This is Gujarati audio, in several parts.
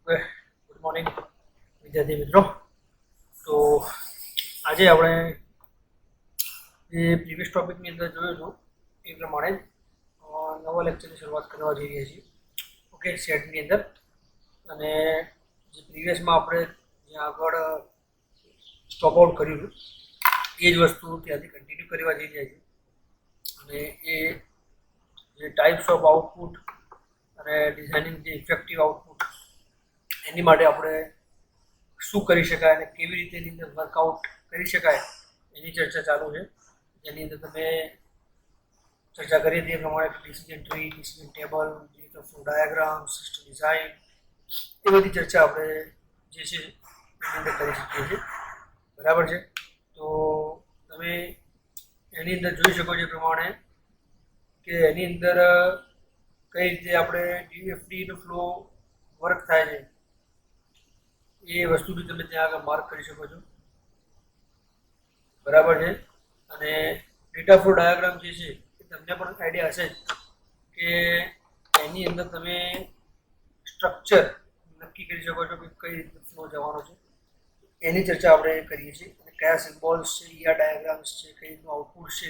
ગુડ મોર્નિંગ વિદ્યાર્થી મિત્રો. તો આજે આપણે જે પ્રીવિયસ ટોપિકની અંદર જોયું હતું એ પ્રમાણે નવા લેક્ચરની શરૂઆત કરવા જઈ રહ્યા છીએ. ઓકે, સેટની અંદર. અને જે પ્રીવિયસમાં આપણે જે આગળ સ્ટોપ આઉટ કર્યું એ જ વસ્તુ ત્યાંથી કન્ટિન્યુ કરવા જઈ રહ્યા છીએ. અને એ જે ટાઈપ્સ ઓફ આઉટપુટ અને ડિઝાઇનિંગ જે ઇફેક્ટિવ આઉટપુટ એની માટે આપણે શું કરી શકાય અને કેવી રીતે એની અંદર વર્કઆઉટ કરી શકાય એની ચર્ચા ચાલુ છે. જેની અંદર તમે ચર્ચા કરી હતી એ પ્રમાણે decision tree, decision table, flow diagram, system design, એ બધી ચર્ચા આપણે જે છે એની અંદર કરી શકીએ છીએ. બરાબર છે. તો તમે એની અંદર જોઈ શકો છો એ પ્રમાણે કે એની અંદર કઈ રીતે આપણે ડીએફડીનો ફ્લો વર્ક થાય છે એ વસ્તુ બી તમે ત્યાં આગળ માર્ક કરી શકો છો. બરાબર છે. અને ડેટા ફ્લો ડાયાગ્રામ જે છે એ તમને પણ આઈડિયા હશે કે એની અંદર તમે સ્ટ્રક્ચર નક્કી કરી શકો છો કે કઈ રીતે ફ્લો જવાનો છે એની ચર્ચા આપણે કરીએ છીએ. અને કયા સિમ્બોલ્સ છે, ઈઆર ડાયાગ્રામ્સ છે, કઈ રીતનું આઉટપુટ છે,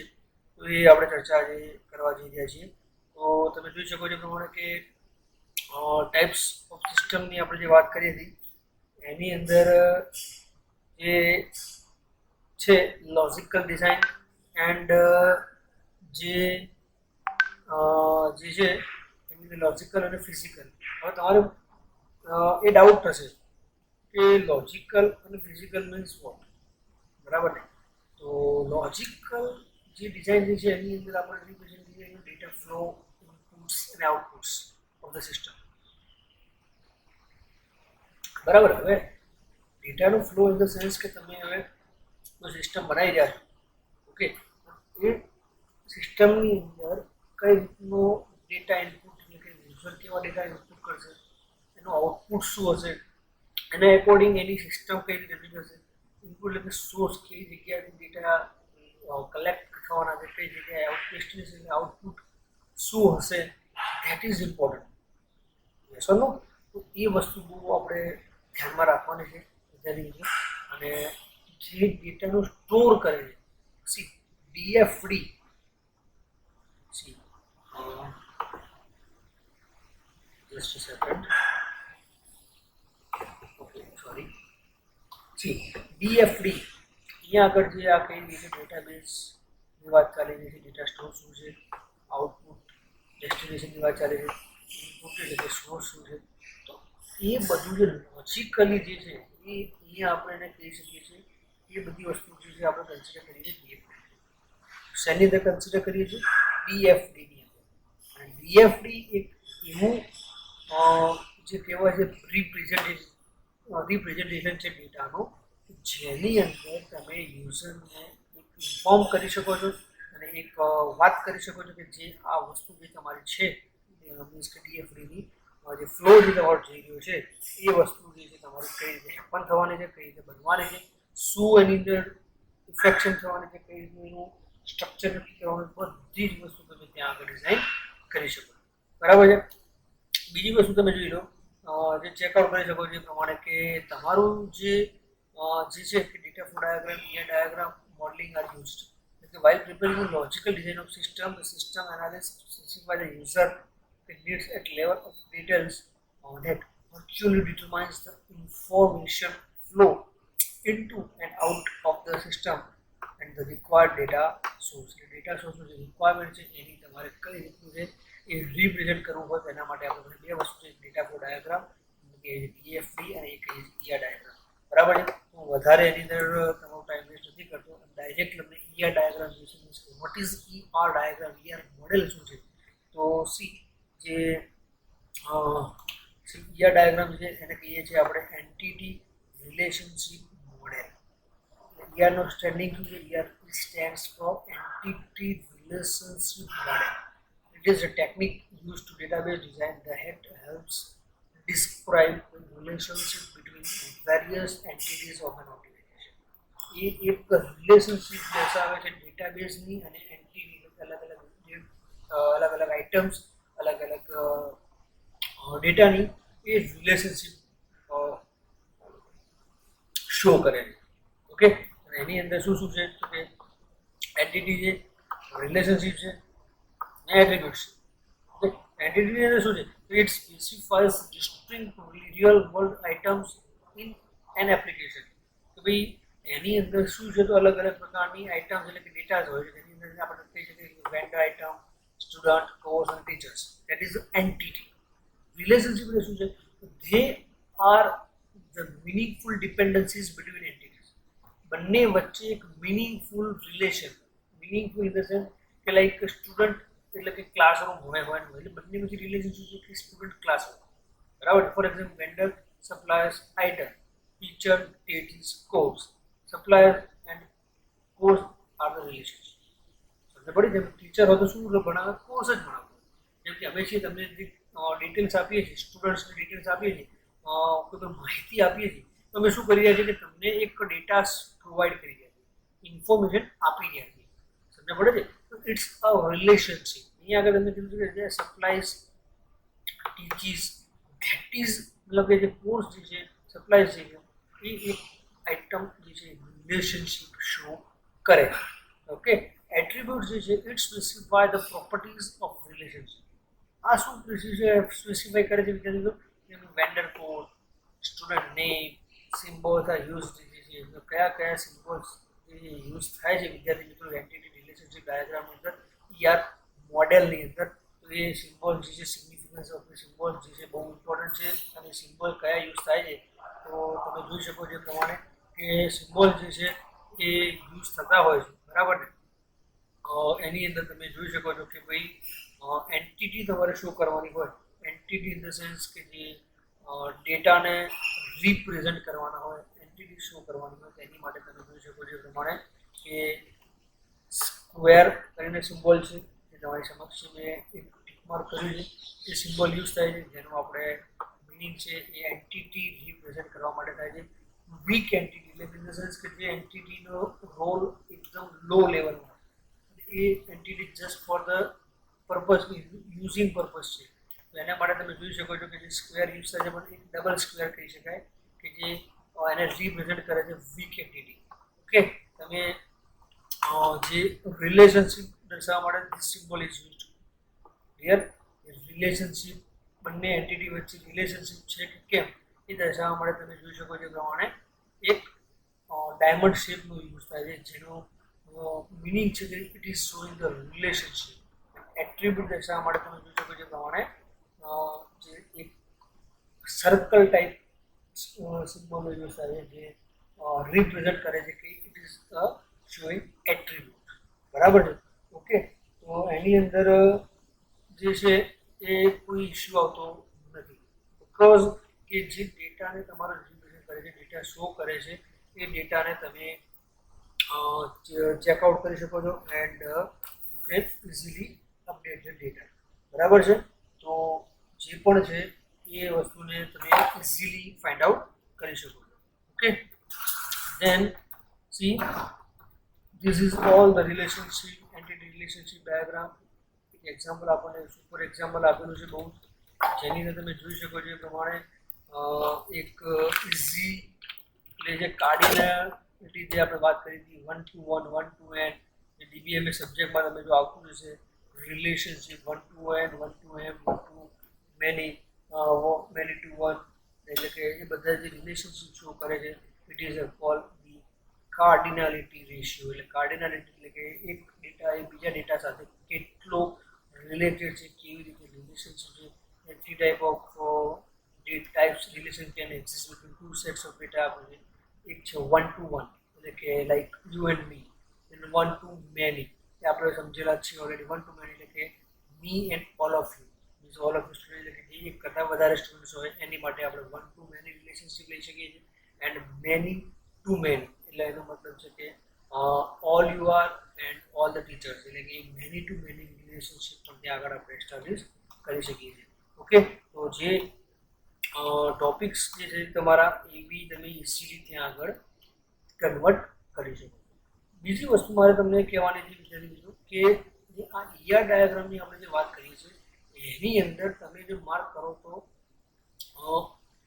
તો એ આપણે ચર્ચા આજે કરવા જઈ રહ્યા છીએ. તો તમે જોઈ શકો છો પ્રમાણે કે ટાઈપ્સ ઓફ સિસ્ટમની આપણે જે વાત કરી હતી એની અંદર જે છે લોજિકલ ડિઝાઇન એન્ડ જે છે એની અંદર લોજિકલ અને ફિઝિકલ. હવે તમારે એ ડાઉટ થશે કે લોજિકલ અને ફિઝિકલ મીન્સ વોટ. બરાબર ને? તો લોજિકલ જે ડિઝાઇન જે છે એની અંદર આપણે રિપ્રેઝન્ટ કરીએ ડેટા ફ્લો, ઇનપુટ્સ અને આઉટપુટ્સ ઓફ ધ સિસ્ટમ. બરાબર. હવે ડેટાનો ફ્લો ઇન ધ સેન્સ કે તમે હવે સિસ્ટમ બનાવી રહ્યા છો. ઓકે, એ સિસ્ટમની અંદર કઈ રીતનો ડેટા ઇનપુટ એટલે કે યુઝર કેવા ડેટા ઇનપુટ કરશે, એનું આઉટપુટ શું હશે, એને એકોર્ડિંગ એની સિસ્ટમ કઈ રીતે થશે, ઇનપુટ એટલે સોર્સ કઈ જગ્યાએથી ડેટા કલેક્ટ થવાના છે, કઈ જગ્યાએ ડેસ્ટિનેશન આઉટપુટ શું હશે, that is important. Yes or no? તો એ વસ્તુ બહુ આપણે ધ્યાનમાં રાખવાની છે વિદ્યાર્થી મિત્રો. અને જે ડેટાનો સ્ટોર કરે છે, see DFD, see just a second, okay sorry, see DFD અહીંયા આગળ જે આ કઈ રીતે ડેટાબેઝની વાત ચાલી રહી છે, ડેટા સ્ટોર શું છે, આઉટપુટ ડેસ્ટિનેશનની વાત ચાલી છે, ઇનપુટ એટલે કે સોર્સ શું છે, તો એ બધું જે લોજિકલી જે છે એ અહીંયા આપણે એને કહી શકીએ છીએ. એ બધી વસ્તુ જે છે આપણે કન્સિડર કરીએ છીએ ડીએફડી. શેની અંદર કન્સિડર કરીએ છીએ? ડીએફડીની અંદર. અને ડીએફડી એક એવું જે કહેવાય છે રિપ્રેઝન્ટેશન છે ડેટાનો, જેની અંદર તમે યુઝરને એક ઇન્ફોર્મ કરી શકો છો અને એક વાત કરી શકો છો કે જે આ વસ્તુ જે તમારી છે મીન્સ કે ડીએફડીની જે ફ્લો જે તમારો જઈ રહ્યો છે એ વસ્તુ જે છે તમારે કઈ રીતે હેપન થવાની છે, કઈ રીતે બનવાની છે, શું એની અંદર ઇફેક્શન થવાની છે, કઈ રીતનું એનું સ્ટ્રક્ચર નક્કી કરવાનું, બધી જ વસ્તુ તમે ત્યાં આગળ ડિઝાઇન કરી શકો. બરાબર છે. બીજી વસ્તુ તમે જોઈ લો જે ચેકઆઉટ કરી શકો છો એ પ્રમાણે કે તમારું જે છે કે data flow diagram, ER diagram, modeling are used. While preparing a logical design of system, the system analysis specifies the user needs at level of details that virtually determines the information flow into and out of the system and the required data source. Data source નું જે રિક્વાયરમેન્ટ છે એની તમારે કઈ રીતનું છે એ રિપ્રેઝન્ટ કરવું હોય તેના માટે આપણે બે વસ્તુ છે, ડેટા ફ્લો ડાયાગ્રામ કે ડીએફડી અને એક ઈઆર ડાયાગ્રામ. બરાબર છે. હું વધારે એની અંદર તમારો ટાઈમ વેસ્ટ નથી કરતો. ડાયરેક્ટ તમને ઈઆર ડાયાગ્રામ જોઈશે. મીન્સ કે what is ER diagram, ER model શું છે? તો સી જે ઈઆર ડાયાગ્રામ છે એને કહીએ છીએ આપણે એન્ટિટી રિલેશનશિપ મોડેલ. ઈઆર નો સ્ટેન્ડિંગ શું છે? ER stands for entity relationship model. It is a technique used to database design that helps describe the relationship between various entities of an organization. ये एक रिलेशनशिप दर्शाવે છે ડેટાબેઝની અને એન્ટિટી અલગ અલગ આઇટમ્સ, અલગ અલગ ડેટાની એ રિલેશનશિપ શો કરે છે. ઓકે, અને એની અંદર શું શું છે તો કે એન્ટિટી છે, રિલેશનશિપ છે, એટ્રીબ્યુટ્સ છે. ઓકે, એન્ટિટીની અંદર શું છે તો it specifies distinct real world items in an application. તો ભાઈ એની અંદર શું છે તો અલગ અલગ પ્રકારની આઇટમ્સ એટલે કે ડેટા હોય છે. એની અંદર આપણે કહી શકીએ કે વેન્ડર આઇટમ, સ્ટુડન્ટ, કોર્સ અને teachers, that is entity. Relationship એટલે શું છે they are the meaningful dependencies between entities. બંને વચ્ચે એક meaningful relation, meaningful in the sense કે લાઈક સ્ટુડન્ટ એટલે કે ક્લાસરૂમ હોય એટલે બંને વચ્ચે રિલેશનશિપ છે કે સ્ટુડન્ટ ક્લાસરૂમ. બરાબર. For example vendor suppliers item, teacher teaches course, supplier and course are the relationship. સમજ પડી? જેમ ટીચર હોય તો શું ભણાવે? કોર્સ જ ભણાવે. જેમ કે અમે છીએ તમને ડિટેલ્સ આપીએ છીએ, સ્ટુડન્ટ્સને ડિટેલ્સ આપીએ છીએ, કોઈ માહિતી આપીએ છીએ, તો અમે શું કરી રહ્યા છીએ કે તમને એક ડેટા પ્રોવાઈડ કરી રહ્યા છીએ, ઇન્ફોર્મેશન આપી રહ્યા છીએ. સમજ પડે છે? તો ઇટ્સ અ રિલેશનશિપ. અહીંયા આગળ તમે કીધું કે સપ્લાયસ, ટીચીસ, ધેટ ઇઝ મતલબ કે જે કોર્સ જે છે, સપ્લાય છે એ એક આઇટમ જે છે રિલેશનશિપ શો કરે. ઓકે, એટ્રીબ્યુટ જે છે it specify the properties of relationship. આ શું સ્પેસિફાય કરે છે વિદ્યાર્થી મિત્રો? Vendor code, student name, symbols are used. જે છે કયા કયા સિમ્બોલ્સ જે યુઝ થાય છે વિદ્યાર્થી મિત્રો એન્ટિટી રિલેશનશિપ ડાયાગ્રામની અંદર, યાર મોડેલની અંદર. તો એ સિમ્બોલ જે છે સિગ્નિફિકન્સ ઓફ ધ સિમ્બોલ જે છે બહુ ઇમ્પોર્ટન્ટ છે. અને સિમ્બોલ કયા યુઝ થાય છે તો તમે જોઈ શકો છો એ પ્રમાણે કે સિમ્બોલ જે છે એ યુઝ થતા હોય છે. બરાબર ને? એની અંદર તમે જોઈ શકો છો કે ભાઈ એન્ટિટી તમારે શો કરવાની હોય. એન્ટિટી ઇન ધ સેન્સ કે જે ડેટાને રિપ્રેઝન્ટ કરવાના હોય, એન્ટિટી શો કરવાની હોય, તેની માટે તમે જોઈ શકો છો એ પ્રમાણે કે સ્ક્વેર કરીને સિમ્બોલ છે જે તમારી સમક્ષ મેં એક ટિક માર્ક કર્યું છે. એ સિમ્બોલ યુઝ થાય છે જેનો આપણે મીનિંગ છે એ એન્ટિટી રિપ્રેઝન્ટ કરવા માટે થાય છે. વીક એન્ટિટી એટલે ઇન ધ સેન્સ કે જે એન્ટિટીનો રોલ એકદમ લો લેવલનો, એ entity just for the purpose using purpose છે. તો એના માટે તમે જોઈ શકો છો કે જે સ્ક્વેર યુઝ થાય છે પણ એક ડબલ સ્ક્વેર કહી શકાય કે જે એને રિપ્રેઝન્ટ કરે છે વીક એન્ટિટી. ઓકે, તમે જે રિલેશનશિપ દર્શાવવા માટે symbol is use. Clear? Relationship બંને એન્ટિટી વચ્ચે રિલેશનશિપ છે કે કેમ એ દર્શાવવા માટે તમે જોઈ શકો છો પ્રમાણે એક ડાયમંડ શેપનો યુઝ થાય છે જેનો મીનિંગ છે કે it is showing the relationship. Attribute દર્શાવવા માટે તમે જોઈ શકો છો પ્રમાણે જે એક સર્કલ ટાઈપ સિમ્બોલનો યુઝ થાય છે જે રિપ્રેઝન્ટ કરે છે કે it is the showing attribute. બરાબર છે? ઓકે, તો એની અંદર જે છે એ કોઈ ઇસ્યુ આવતો નથી. બીકોઝ કે જે ડેટાને તમારો રિપ્રેઝન્ટ કરે છે, ડેટા શો કરે છે, એ ડેટાને તમે ચેકઆઉટ કરી શકો છો and you can easily update the data. બરાબર છે? તો જે પણ છે એ વસ્તુને તમે ઇઝીલી ફાઇન્ડ આઉટ કરી શકો છો. Okay, then see this is all the relationship, entity relationship diagram. એક એક્ઝામ્પલ આપણને સુપર એક્ઝામ્પલ આપેલું છે બહુ, જેની અંદર તમે જોઈ શકો છો એ પ્રમાણે એક ઇઝી એટલે જે કાર્ડિનાલિટી જે આપણે વાત કરી હતી 1 to 1, 1 to n, જે DBMA સબ્જેક્ટમાં તમે જો આવતું હશે relationship 1 to n, 1 to m, 1 to many, many to 1, એટલે કે એ બધા જે રિલેશનશિપ શો કરે છે it is call the cardinality ratio. એટલે કાર્ડિનાલિટી એટલે કે એક ડેટા એ બીજા ડેટા સાથે કેટલો રિલેટેડ છે, કેવી રીતે રિલેશનશિપ છે. Three type of types relation can exist between two sets of data આપે છે. એક છે 1 to 1 એટલે કે like you and me, and 1 to many એ આપણે સમજેલા જ છે ઓલરેડી. 1 to many એટલે કે me and all of you, means all of you student એટલે કે જે એક કરતાં વધારે સ્ટુડન્ટ્સ હોય એની માટે આપણે 1 to many રિલેશનશિપ લઈ શકીએ છીએ. એન્ડ મેની ટુ મેની એટલે એનો મતલબ છે કે all you are and all the teachers એટલે કે મેની ટુ મેની રિલેશનશિપ પણ ત્યાં આગળ આપણે એસ્ટાબ્લિશ કરી શકીએ છીએ. ઓકે, તો જે ટોપિક્સ જે છે તમારા એ બી તમે ઇઝીલી ત્યાં આગળ કન્વર્ટ કરી શકો. બીજી વસ્તુ મારે તમને કહેવાની છે વિદ્યાર્થી મિત્રો કે જે આ ER ડાયાગ્રામની આપણે જે વાત કરીએ છીએ એની અંદર તમે જો માર્ક કરો તો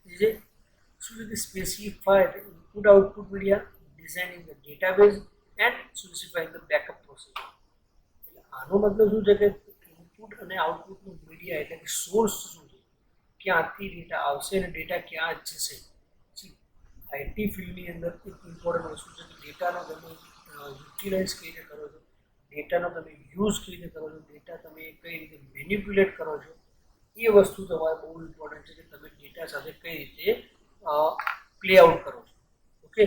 જે શું શું છે કે specify the input output media, designing the database and specifying the backup procedure. એટલે આનો મતલબ શું છે કે ઇનપુટ અને આઉટપુટનું મીડિયા એટલે કે સોર્સ શું છે, ક્યાંથી ડેટા આવશે અને ડેટા ક્યાં જશે. આઈટી ફિલ્ડની અંદર એક ઇમ્પોર્ટન્ટ વસ્તુ છે કે ડેટાનો તમે યુટિલાઇઝ કઈ રીતે કરો છો, ડેટાનો તમે યુઝ કઈ રીતે કરો છો, ડેટા તમે કઈ રીતે મેનિપ્યુલેટ કરો છો, એ વસ્તુ તમારે બહુ ઇમ્પોર્ટન્ટ છે કે તમે ડેટા સાથે કઈ રીતે પ્લે આઉટ કરો છો. ઓકે,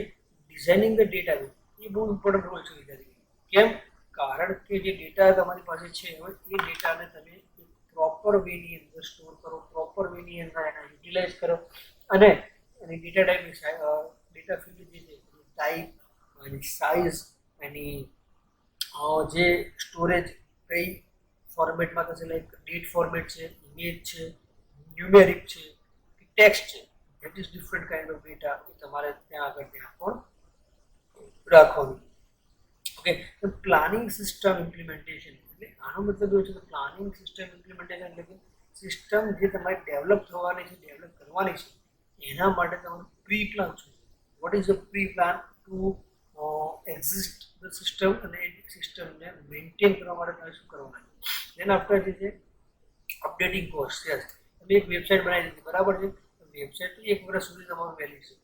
ડિઝાઇનિંગ ધ ડેટાબેઝ એ બહુ ઇમ્પોર્ટન્ટ રોલ છે વિદ્યાર્થી. કેમ? કારણ કે જે ડેટા તમારી પાસે છે હવે એ ડેટાને તમે પ્રોપર વેની અંદર સ્ટોર કરો, પ્રોપર વેની અંદર એને યુટિલાઇઝ કરો અને એની ડેટા ટાઈપની ડેટા ફિલ્ડ જે છે એની ટાઈપ, એની સાઇઝ, એની જે સ્ટોરેજ કઈ ફોર્મેટમાં થશે, લાઈક ડેટ ફોર્મેટ છે, ઇમેજ છે, ન્યુમેરિક છે કે ટેક્સ્ટ છે, that is different kind of data એ તમારે ત્યાં આગળ ત્યાં પણ રાખવાનું. ઓકે, તો પ્લાનિંગ સિસ્ટમ ઇમ્પ્લિમેન્ટેશન એટલે આનો મતલબ એવો છે કે પ્લાનિંગ સિસ્ટમ ઇમ્પ્લિમેન્ટેશન એટલે કે સિસ્ટમ જે તમારે ડેવલપ થવાની છે, ડેવલપ કરવાની છે, એના માટે તમારું પ્રી પ્લાન શું છે. Vote is the pre plan to exist the system અને એ સિસ્ટમને મેન્ટેન કરવા માટે તમે શું કરવાના છે. દેન આફ્ટર જે છે અપડેટિંગ કોસ્ટ. યસ, તમે એક વેબસાઇટ બનાવી દીધી, બરાબર છે, વેબસાઇટ તો 1 વર્ષ સુધી તમારું વેલિડ છે,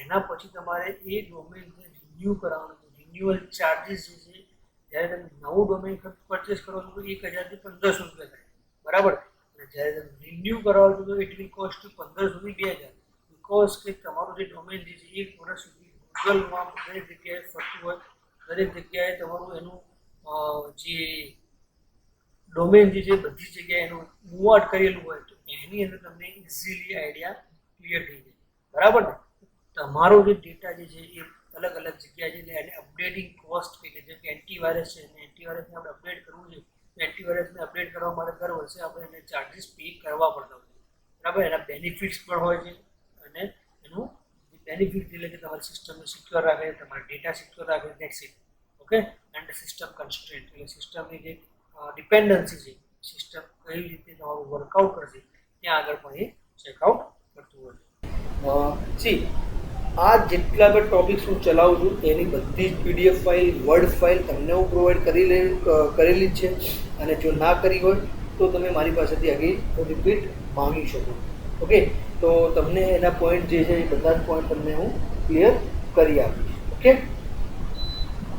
એના પછી તમારે એ ડોમેનને રિન્યૂ કરાવવાનું છે. રિન્યુઅલ ચાર્જીસ જે છે, જ્યારે તમે નવું ડોમેન પરચેસ કરો છો તો 1000 થી 1500 રૂપિયા થાય, બરાબર. અને જ્યારે તમે રિન્યૂ કરાવો છો તો ઇટ વિલ કોસ્ટ 1500 થી 2000, બિકોઝ કે તમારું જે ડોમેન જે છે 1 વર્ષ સુધી ગૂગલમાં દરેક જગ્યાએ ફરતું હોય, દરેક જગ્યાએ તમારું એનું જે ડોમેન જે છે બધી જગ્યાએ એનું મૂવ આઉટ કરેલું હોય તો એની અંદર તમને ઇઝીલી આઈડિયા ક્લિયર થઈ જાય, બરાબર ને. તમારો જે ડેટા જે છે એ અલગ અલગ જગ્યાએ છે એને અપડેટિંગ કોસ્ટ કહે છે. જેમ કે એન્ટીવાયરસ છે અને એન્ટીવાયરસને આપણે અપડેટ કરવું છે તો એન્ટીવાયરસને અપડેટ કરવા માટે દર વર્ષે આપણે એને ચાર્જીસ પે કરવા પડતા હોય છે, બરાબર. એના બેનિફિટ્સ પણ હોય છે અને એનું બેનિફિટ એટલે કે તમારી સિસ્ટમને સિક્યોર રાખે, તમારા ડેટા સિક્યોર રાખે, that's it. Okay, and system constraint એટલે સિસ્ટમની જે ડિપેન્ડન્સી છે, સિસ્ટમ કઈ રીતે તમારું વર્કઆઉટ કરશે ત્યાં આગળ પણ એ ચેકઆઉટ કરતું હોય છે. આ જેટલા પણ ટોપિક્સ હું ચલાવું છું એની બધી જ PDF ફાઇલ, વર્ડ ફાઇલ તમને હું પ્રોવાઈડ કરેલી જ છે અને જો ના કરી હોય તો તમે મારી પાસેથી આગળ રિપીટ માંગી શકો. ઓકે, તો તમને એના પોઈન્ટ જે છે એ બધા જ પોઈન્ટ તમને હું ક્લિયર કરી આપીશ. ઓકે,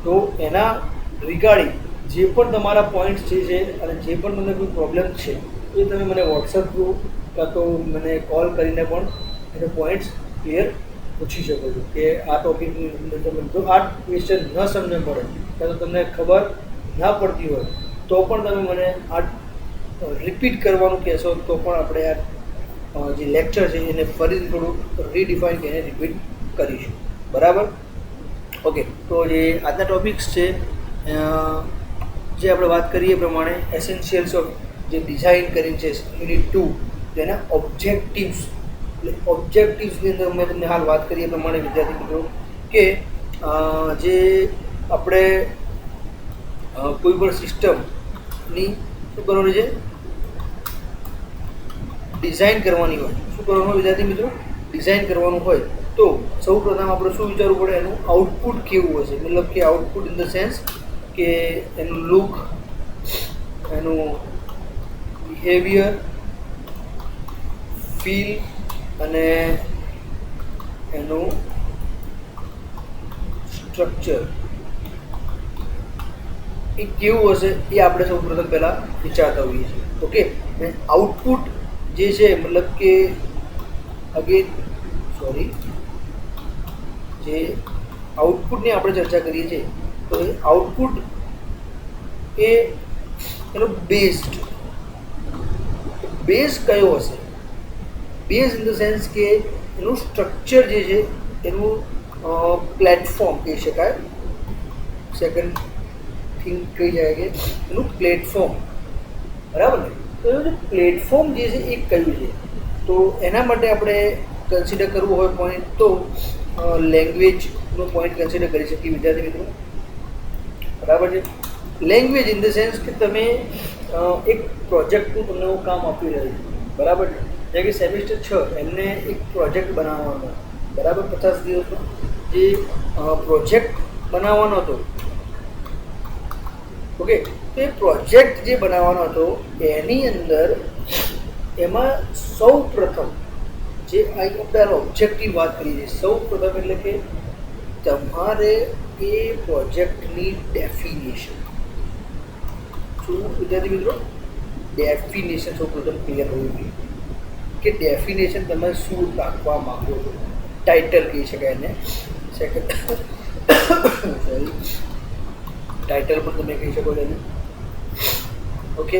તો એના રિગાર્ડિંગ જે પણ તમારા પોઈન્ટ્સ જે છે અને જે પણ તમને કોઈ પ્રોબ્લેમ છે એ તમે મને વોટ્સઅપ થ્રુ કાં તો મને કોલ કરીને પણ એને પોઈન્ટ્સ ક્લિયર પૂછી શકો છો કે આ ટોપિકની અંદર તમે જો આ ક્વેશ્ચન ન સમજ પડે કાં તો તમને ખબર ના પડતી હોય તો પણ તમે મને આ રિપીટ કરવાનું કહેશો તો પણ આપણે આ જે લેક્ચર છે એને ફરીથી થોડું રીડિફાઇન કરીને રિપીટ કરીશું, બરાબર. ઓકે, તો જે આજના ટોપિક્સ છે જે આપણે વાત કરીએ પ્રમાણે એસેન્શિયલ્સ ઓફ જે ડિઝાઇન કરીને છે યુનિટ 2 તેના ઓબ્જેક્ટિવ્સ. એટલે ઓબ્જેક્ટિવ્સની અંદર મેં તમને હાલ વાત કરીએ પ્રમાણે વિદ્યાર્થી મિત્રો કે જે આપણે કોઈ પણ સિસ્ટમની શું કરવાની છે, ડિઝાઇન કરવાની હોય. શું કરવાનું હોય વિદ્યાર્થી મિત્રો? ડિઝાઇન કરવાનું હોય તો સૌ પ્રથમ આપણે શું વિચારવું પડે, એનું આઉટપુટ કેવું હશે. મતલબ કે આઉટપુટ ઇન ધ સેન્સ કે એનું લુક, એનું બિહેવિયર, ફીલ અને એનું સ્ટ્રક્ચર એ કેવું હશે એ આપણે સૌ પ્રથમ પહેલાં વિચારતા હોઈએ છીએ. ઓકે, અને આઉટપુટ જે છે મતલબ કે અગેન જે આઉટપુટની આપણે ચર્ચા કરીએ છીએ તો એ આઉટપુટ એ એનો બેઝ કયો હશે. બેઝ ઇન ધ સેન્સ કે એનું સ્ટ્રક્ચર જે છે એનું પ્લેટફોર્મ કહી શકાય. સેકન્ડ થિંગ કહી જાય કે એનું પ્લેટફોર્મ, બરાબર ને. તો એનું જે પ્લેટફોર્મ જે છે એ કયું છે તો એના માટે આપણે કન્સિડર કરવું હોય પોઈન્ટ તો લેંગ્વેજનો પોઈન્ટ કન્સિડર કરી શકીએ વિદ્યાર્થી મિત્રો, બરાબર છે. લેંગ્વેજ ઇન ધ સેન્સ કે તમે એક પ્રોજેક્ટનું તમને હું કામ આપી રહ્યું છું, બરાબર છે. જેમ કે સેમિસ્ટર 6 એમને એક પ્રોજેક્ટ બનાવવાનો બરાબર. 50 દિવસનો જે પ્રોજેક્ટ બનાવવાનો હતો, ઓકે, તો એ પ્રોજેક્ટ જે બનાવવાનો હતો એની અંદર એમાં સૌ પ્રથમ જે આપણે ઓબ્જેક્ટની વાત કરીએ છીએ, સૌ પ્રથમ એટલે કે તમારે એ પ્રોજેક્ટની ડેફિનેશન, શું વિદ્યાર્થી મિત્રો, ડેફિનેશન સૌ પ્રથમ ક્લિયર હોવી જોઈએ કે ડેફિનેશન તમે શું રાખવા માંગો છો. ટાઇટલ કહી શકાય એને. સેકન્ડ સોરી, ટાઇટલ પણ તમે કહી શકો છો એને. ઓકે,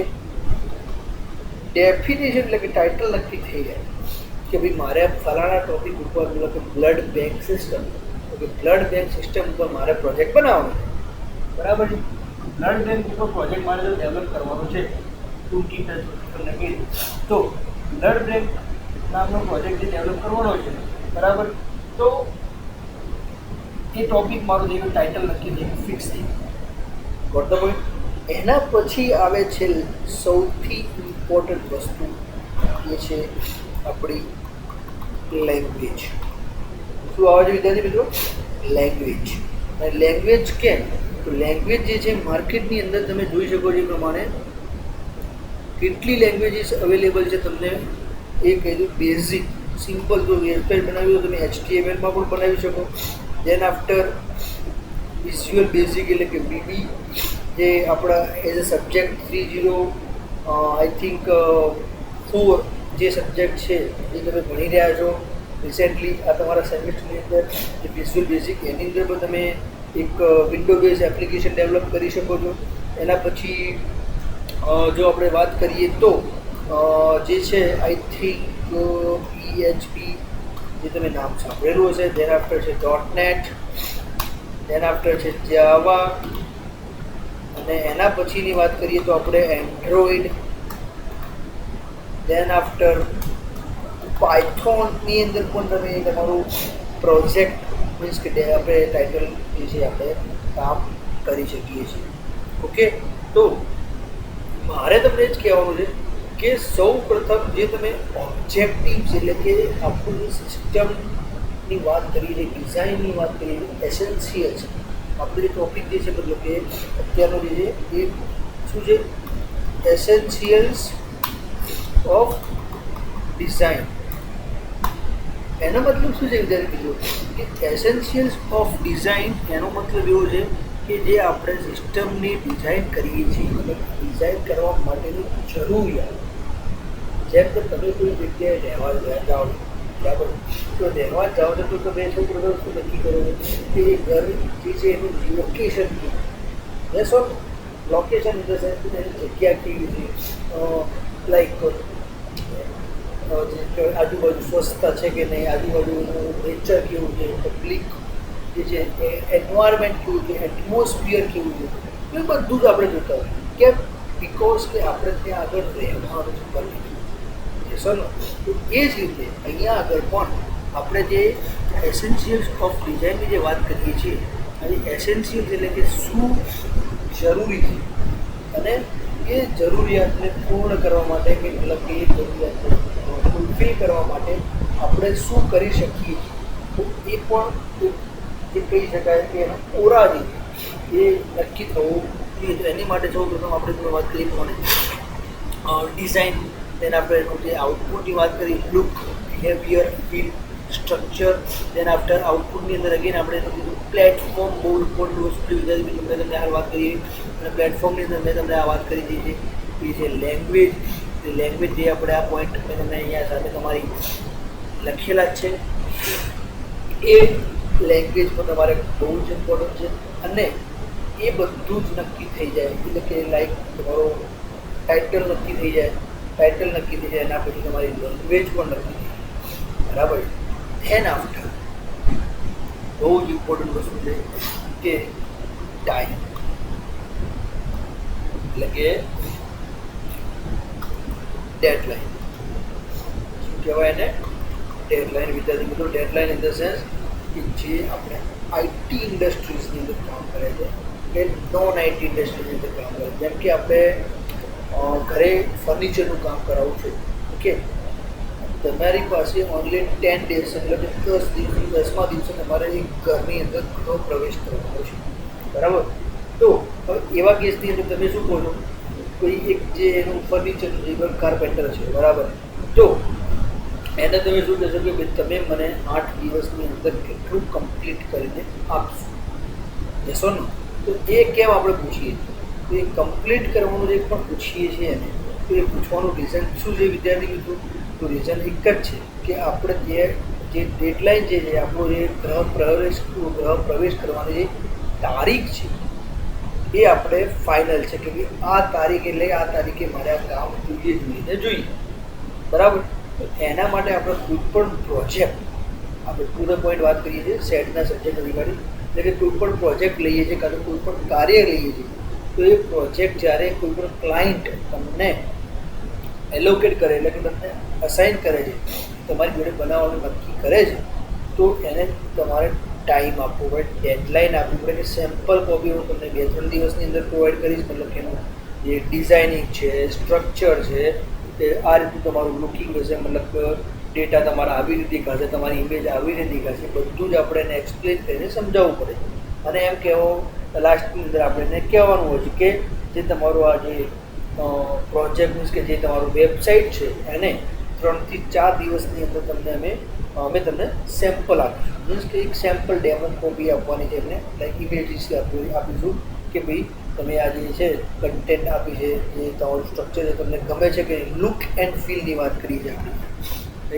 ડેફિનેશન એટલે કે ટાઇટલ નક્કી થઈ જાય કે ભાઈ મારે ફલાણા ટોપિક ઉપર મતલબ કે blood bank system, okay, blood bank system ઉપર મારે પ્રોજેક્ટ બનાવવાનો છે. બરાબર છે. બ્લડ બેંક ઉપર પ્રોજેક્ટ મારે જો ડેવલપ કરવાનો છે, ટૂંકી તમને કહી દઉં તો બ્લડ બેંક નામનો પ્રોજેક્ટ જે ડેવલપ કરવાનો છે, બરાબર, તો એ ટોપિક મારું જે ટાઇટલ નક્કી થઈ ગયું, ફિક્સ થઈ ગયું. Vote the point. એના પછી આવે છે સૌથી ઇમ્પોર્ટન્ટ વસ્તુ, એ છે આપણી લેંગ્વેજ. શું આવે છે વિદ્યાર્થી મિત્રો? લેંગ્વેજ. અને લેંગ્વેજ કેમ? તો લેંગ્વેજ જે છે માર્કેટની અંદર તમે જોઈ શકો છો એ પ્રમાણે કેટલી લેંગ્વેજીસ અવેલેબલ છે. તમને એ કહી દઉં, બેઝિક સિમ્પલ જો વેબસાઇટ બનાવી હોય તો તમે HTML-માં પણ બનાવી શકો. દેન આફ્ટર વિઝ્યુઅલ બેઝિક એટલે કે VB, જે આપણા as a subject 30 I think 4 જે સબ્જેક્ટ છે જે તમે ભણી રહ્યા છો રિસેન્ટલી આ તમારા સેમેસ્ટરની અંદર, જે વિઝ્યુઅલ બેઝિક, એની અંદર પણ તમે એક વિન્ડો બેઝ એપ્લિકેશન ડેવલપ કરી શકો છો. એના પછી જો આપણે વાત કરીએ તો જે છે આઈ થિંક PHP, જે તમે નામ સાંભળેલું હશે. દેન આફ્ટર છે .NET, દેન આફ્ટર છે જાવા, અને એના પછીની વાત કરીએ તો આપણે એન્ડ્રોઈડ, દેન આફ્ટર પાયથોનની અંદર પણ તમે તમારું પ્રોજેક્ટ મીન્સ કે આપણે ટાઇટલ જે છે આપણે કામ કરી શકીએ છીએ. ઓકે, તો મારે તમને જ કહેવાનું છે કે સૌ પ્રથમ જે તમે ઓબ્જેક્ટિવ્સ એટલે કે આપણું જે સિસ્ટમની વાત કરીએ છીએ, ડિઝાઇનની વાત કરીએ છીએ, એસેન્શિયલ છે. આપણું જે ટોપિક જે છે મતલબ કે અત્યારનો જે છે એ શું છે? Essentials of design. એનો મતલબ શું છે વિદ્યાર્થી મિત્રો? કે એસેન્શિયલ્સ ઓફ ડિઝાઇન એનો મતલબ એવો છે કે જે આપણે સિસ્ટમની ડિઝાઇન કરીએ છીએ, મતલબ ડિઝાઇન કરવા માટેની જરૂરિયાત. જેમ કે તમે કોઈ જગ્યાએ રહેવા જાઓ, બરાબર, તો રહેવા જાઓ છો તો તમે સૌ પ્રથમ શું નક્કી કરો કે એ ઘર જે છે એનું લોકેશન કેવું? Yes or location in the sense એની જગ્યા કેવી છે, લાઈક આજુબાજુ સ્વચ્છતા છે કે નહીં, આજુબાજુનું નેચર કેવું છે, પબ્લિક જે છે એ એન્વાયરમેન્ટ કેવું છે, એટમોસ્ફિયર કેવું છે, એ બધું જ આપણે જોતા હોય. કેમ? બિકોઝ કે આપણે ત્યાં આગળ રહેવાનું છે બને. સર, તો એ જ રીતે અહીંયા આગળ પણ આપણે જે એસેન્શિયલ્સ ઓફ ડિઝાઇનની જે વાત કરીએ છીએ, અને એસેન્શિયલ્સ એટલે કે શું જરૂરી છે, અને એ જરૂરિયાતને પૂર્ણ કરવા માટે કે મતલબ કે એ જરૂરિયાતને ફૂલફિલ કરવા માટે આપણે શું કરી શકીએ તો એ પણ જે કહી શકાય કે એનો ઓરા જે એ નક્કી થવું જોઈએ. તો એની માટે સૌ પ્રથમ આપણે તમે વાત કરીએ પ્રમાણે ડિઝાઇન, તેના આપણે એનું જે આઉટપુટની વાત કરી, look, behaviour, feel, structure. Then after આઉટપુટની અંદર અગેન આપણે એનું કીધું પ્લેટફોર્મ, બહુ ઇમ્પોર્ટન્ટ વસ્તુ વિદ્યાર્થી મેં તમને હાલ વાત કરી. અને પ્લેટફોર્મની અંદર મેં તમને આ વાત કરી દીધી એ છે લેંગ્વેજ. લેંગ્વેજ જે આપણે આ પોઈન્ટ મેં તમને અહીંયા સાથે તમારી લખેલા જ છે. એ લેંગ્વેજ પણ તમારે બહુ જ ઇમ્પોર્ટન્ટ છે. અને એ બધું જ નક્કી થઈ જાય એટલે કે લાઈક તમારો ટાઇટલ નક્કી થઈ જાય, ટાઇટલ નક્કી થઈ જાય એના પછી તમારી લેંગ્વેજ પણ નક્કી થઈ જાય, બરાબર. ધેન આફ્ટર બહુ જ ઇમ્પોર્ટન્ટ વસ્તુ છે કે ટાઈમ, એટલે કે ડેડલાઇન. શું કહેવાય એને? ડેડલાઇન. વિદ્યાર્થી મિત્રો, ડેડલાઇન ઇન ધ સેન્સ કે જે આપણે આઈટી ઇન્ડસ્ટ્રીઝની અંદર કામ કરે છે કે નોન આઈટી ઇન્ડસ્ટ્રીઝની અંદર કામ કરે. જેમ કે આપણે ઘરે ફર્નિચરનું કામ કરાવવું છે, ઓકે, તમારી પાસે ઓનલી 10 ડેઝ એટલે કે 10મા દિવસે તમારે એક ઘરની અંદર ગૃહ પ્રવેશ કરવાનો છે, બરાબર. તો હવે એવા કેસની અંદર તમે શું કહો છો, કોઈ એક જે એનું ફર્નિચર જે કાર્પેન્ટર છે, બરાબર, તો એને તમે શું કહેશો કે ભાઈ તમે મને 8 દિવસની અંદર કેટલું કમ્પ્લીટ કરીને આપશો, જશો ને? તો એ કેમ આપણે પૂછીએ, તો એ કમ્પ્લીટ કરવાનું જે પણ પૂછીએ છીએ એને, તો એ પૂછવાનું રીઝન શું છે વિદ્યાર્થી મિત્રો? તો રીઝન એક જ છે કે આપણે જે ડેડલાઇન જે છે, આપણો જે ગ્રહ પ્રવેશ કરવાની જે તારીખ છે એ આપણે ફાઇનલ છે કે ભાઈ આ તારીખ એટલે આ તારીખે મારે આ કામ જોઈએ, બરાબર. તો એના માટે આપણે કોઈ પણ પ્રોજેક્ટ, આપણે ટુ ધ પોઈન્ટ વાત કરીએ છીએ, સેટના સબ્જેક્ટ રિગાર્ડિંગ, એટલે કે કોઈ પણ પ્રોજેક્ટ લઈએ છીએ કાં તો કોઈ પણ કાર્ય લઈએ છીએ, તો એ પ્રોજેક્ટ જ્યારે કોઈ પણ ક્લાયન્ટ તમને એલોકેટ કરે એટલે કે તમને અસાઇન કરે છે, તમારી જોડે બનાવવાનું નક્કી કરે છે, તો એને તમારે ટાઈમ આપવો પડે, ડેડલાઇન આપવી પડે કે સેમ્પલ કોપી હું તમને 2-3 દિવસની અંદર પ્રોવાઈડ કરીશ, મતલબ કે એનું જે ડિઝાઇનિંગ છે, સ્ટ્રક્ચર છે, કે આ રીતનું તમારું લુકિંગ હશે, મતલબ ડેટા તમારા આવી રીતે દેખાશે, તમારી ઇમેજ આવી રીતે દેખાશે, બધું જ આપણે એને એક્સપ્લેન કરીને સમજાવવું પડે. અને એમ કહેવો લાસ્ટની અંદર આપણે એને કહેવાનું હોય છે કે જે તમારું આ જે પ્રોજેક્ટ મીન્સ કે જે તમારું વેબસાઇટ છે એને 3 થી 4 દિવસની અંદર અમે તમને સેમ્પલ આપીશું, મીન્સ કે એક સેમ્પલ ડેમો કોપી આપવાની છે એમને, લાઈક ઇમેજીસ આપીશું કે ભાઈ તમે આ જે છે કન્ટેન્ટ આપી છે, જે તમારું સ્ટ્રક્ચર છે તમને ગમે છે કે લુક એન્ડ ફીલની વાત કરી છે આપણે,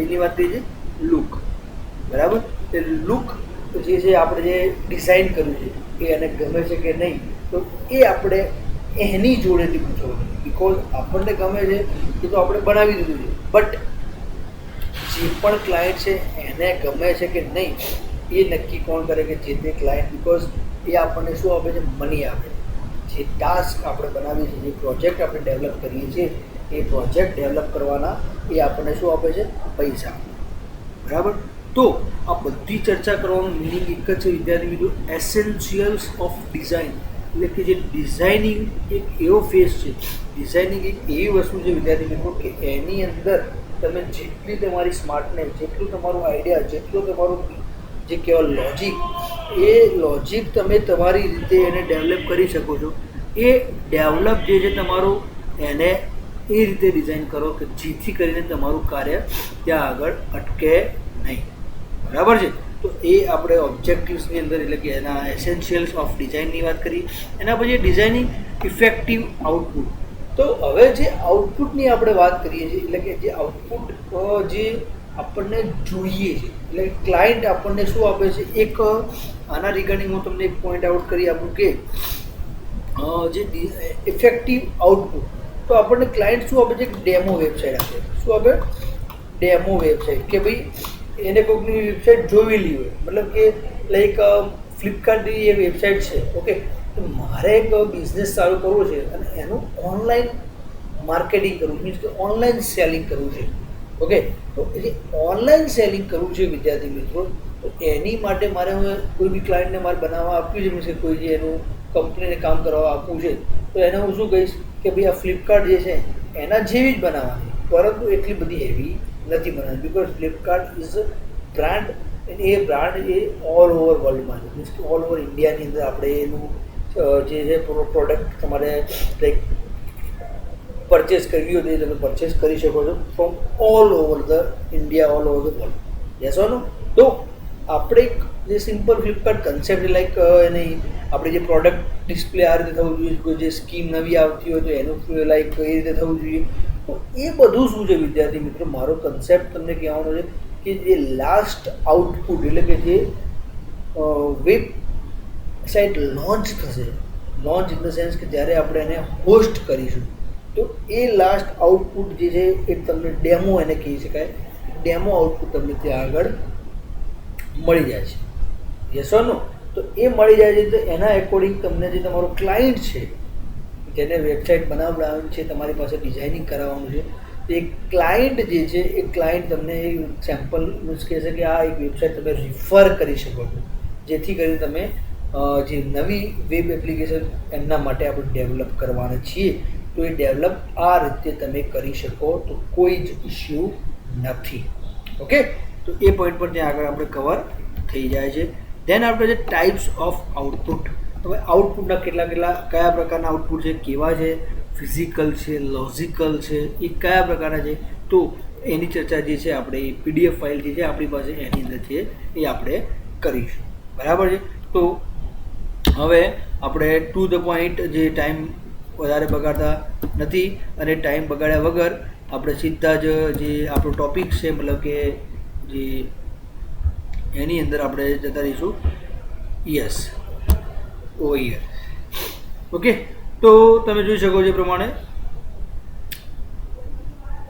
એની વાત કરી છે લુક, બરાબર. એ લુક જે છે આપણે જે ડિઝાઇન કર્યું છે એ એને ગમે છે કે નહીં, તો એ આપણે એની જોડેથી પૂછવાનું, બિકોઝ આપણને ગમે છે એ તો આપણે બનાવી દીધું છે, બટ જે પણ ક્લાયન્ટ છે એને ગમે છે કે નહીં એ નક્કી કોણ કરે કે જે તે ક્લાયન્ટ, બિકોઝ એ આપણને શું આપે છે, મની આપે છે. જે ટાસ્ક આપણે બનાવીએ છીએ, જે પ્રોજેક્ટ આપણે ડેવલપ કરીએ છીએ, એ પ્રોજેક્ટ ડેવલપ કરવાના એ આપણને શું આપે છે, પૈસા, બરાબર. તો આ બધી ચર્ચા કરવાનું મિનિંગ એક જ છે વિદ્યાર્થી મિત્રો, એસેન્શિયલ્સ ઓફ ડિઝાઇન, એટલે કે જે ડિઝાઇનિંગ એક એવો ફેઝ છે, ડિઝાઇનિંગ એક એવી વસ્તુ છે વિદ્યાર્થી મિત્રો કે એની અંદર તમે જેટલી તમારી સ્માર્ટનેસ, જેટલું તમારું આઈડિયા, જેટલું તમારું જે કહેવાય લોજિક, એ લોજિક તમે તમારી રીતે એને ડેવલપ કરી શકો છો. એ ડેવલપ જે છે તમારું એને એ રીતે ડિઝાઇન કરો કે જેથી કરીને તમારું કાર્ય ત્યાં આગળ અટકે નહીં, બરાબર છે. તો એ આપણે ઓબ્જેક્ટિવ્સની અંદર એટલે કે એના એસેન્શિયલ્સ ઓફ ડિઝાઇનની વાત કરી. એના પછી ડિઝાઇનિંગ ઇફેક્ટિવ આઉટપુટ. તો હવે જે આઉટપુટની આપણે વાત કરીએ છીએ, એટલે કે જે આઉટપુટ જે આપણને જોઈએ છે, એટલે ક્લાયન્ટ આપણને શું આપે છે, એક આના રિગાર્ડિંગ હું તમને એક પોઈન્ટ આઉટ કરી આપું કે જે ઇફેક્ટિવ આઉટપુટ, તો આપણને ક્લાયન્ટ શું આપે છે, એક ડેમો વેબસાઇટ આપે. શું આપે? ડેમો વેબસાઇટ, કે ભાઈ એને કોઈકની વેબસાઇટ જોવેલી હોય, મતલબ કે લાઈક ફ્લિપકાર્ટની એ વેબસાઇટ છે, ઓકે, તો મારે એક બિઝનેસ ચાલુ કરવો છે અને એનું ઓનલાઈન માર્કેટિંગ કરવું, મીન્સ કે ઓનલાઈન સેલિંગ કરવું છે, ઓકે. તો એ ઓનલાઈન સેલિંગ કરવું છે વિદ્યાર્થી મિત્રો, તો એની માટે મારે કોઈ બી ક્લાયન્ટને મારે બનાવવા આપ્યું છે, મીન્સ કે કોઈ જે એનું કંપનીને કામ કરવા આપવું છે, તો એને હું શું કહીશ કે ભાઈ આ ફ્લિપકાર્ટ જે છે એના જેવી જ બનાવવાની, પરંતુ એટલી બધી હેવી નથી બનાવવાની, because Flipkart is a brand, અને એ બ્રાન્ડ એ ઓલ ઓવર વર્લ્ડમાં છે, મીન્સ કે ઓલ ઓવર ઇન્ડિયાની અંદર આપણે એનું જે છે પ્રોડક્ટ તમારે લાઈક પરચેસ કરવી હોય તો તમે પરચેસ કરી શકો છો from all over the India, all over the world. Yes or no? તો આપણે જે સિમ્પલ ફ્લિપકાર્ટ કન્સેપ્ટ લાઈક એની આપણે જે પ્રોડક્ટ ડિસ્પ્લે આ રીતે થવું જોઈએ, કોઈ જે સ્કીમ નવી આવતી હોય તો એનું લાઈક એ રીતે થવું જોઈએ. તો એ બધું શું છે વિદ્યાર્થી મિત્રો, મારો કન્સેપ્ટ તમને કહેવાનો છે કે જે લાસ્ટ આઉટપુટ એટલે કે જે વેબસાઇટ લોન્ચ થશે, લોન્ચ ઇન ધ સેન્સ કે જ્યારે આપણે એને હોસ્ટ કરીશું, તો એ લાસ્ટ આઉટપુટ જે છે એ તમને ડેમો એને કહી શકાય, ડેમો આઉટપુટ તમને ત્યાં આગળ મળી જાય છે. Yes or no? તો એ મળી જાય છે, તો એના એકોર્ડિંગ તમને જે તમારો ક્લાયન્ટ છે જેને વેબસાઇટ બનાવવાની છે, તમારી પાસે ડિઝાઇનિંગ કરાવવાનું છે, એ ક્લાયન્ટ જે છે એ ક્લાયન્ટ તમને સેમ્પલ મીન્સ કહેશે કે આ એક વેબસાઇટ તમે રિફર કરી શકો છો, જેથી કરીને તમે જે નવી વેબ એપ્લિકેશન એમના માટે આપણે ડેવલપ કરવાના છીએ, તો એ ડેવલપ આ રીતે તમે કરી શકો, તો કોઈ જ ઇશ્યુ નથી. ઓકે, તો એ પોઈન્ટ પર ત્યાં આગળ આપણે કવર થઈ જાય છે. ધેન આપણે છે ટાઈપ્સ ઓફ આઉટપુટ. હવે આઉટપુટના કયા પ્રકારના આઉટપુટ છે, કેવા છે, ફિઝિકલ છે, લોજિકલ છે, એ કયા પ્રકારના છે, તો એની ચર્ચા જે છે આપણે એ PDF ફાઇલ જે છે આપણી પાસે એની અંદર છે એ આપણે કરીશું. બરાબર છે. તો હવે આપણે ટુ ધ પોઈન્ટ, જે ટાઈમ વધારે બગાડતા નથી અને ટાઈમ બગાડ્યા વગર આપણે સીધા જ જે આપણો ટોપિક છે, મતલબ કે જે એની અંદર આપણે જતા રહીશું. યસ, ઓ યર. ઓકે, તો તમે જોઈ શકો છો એ પ્રમાણે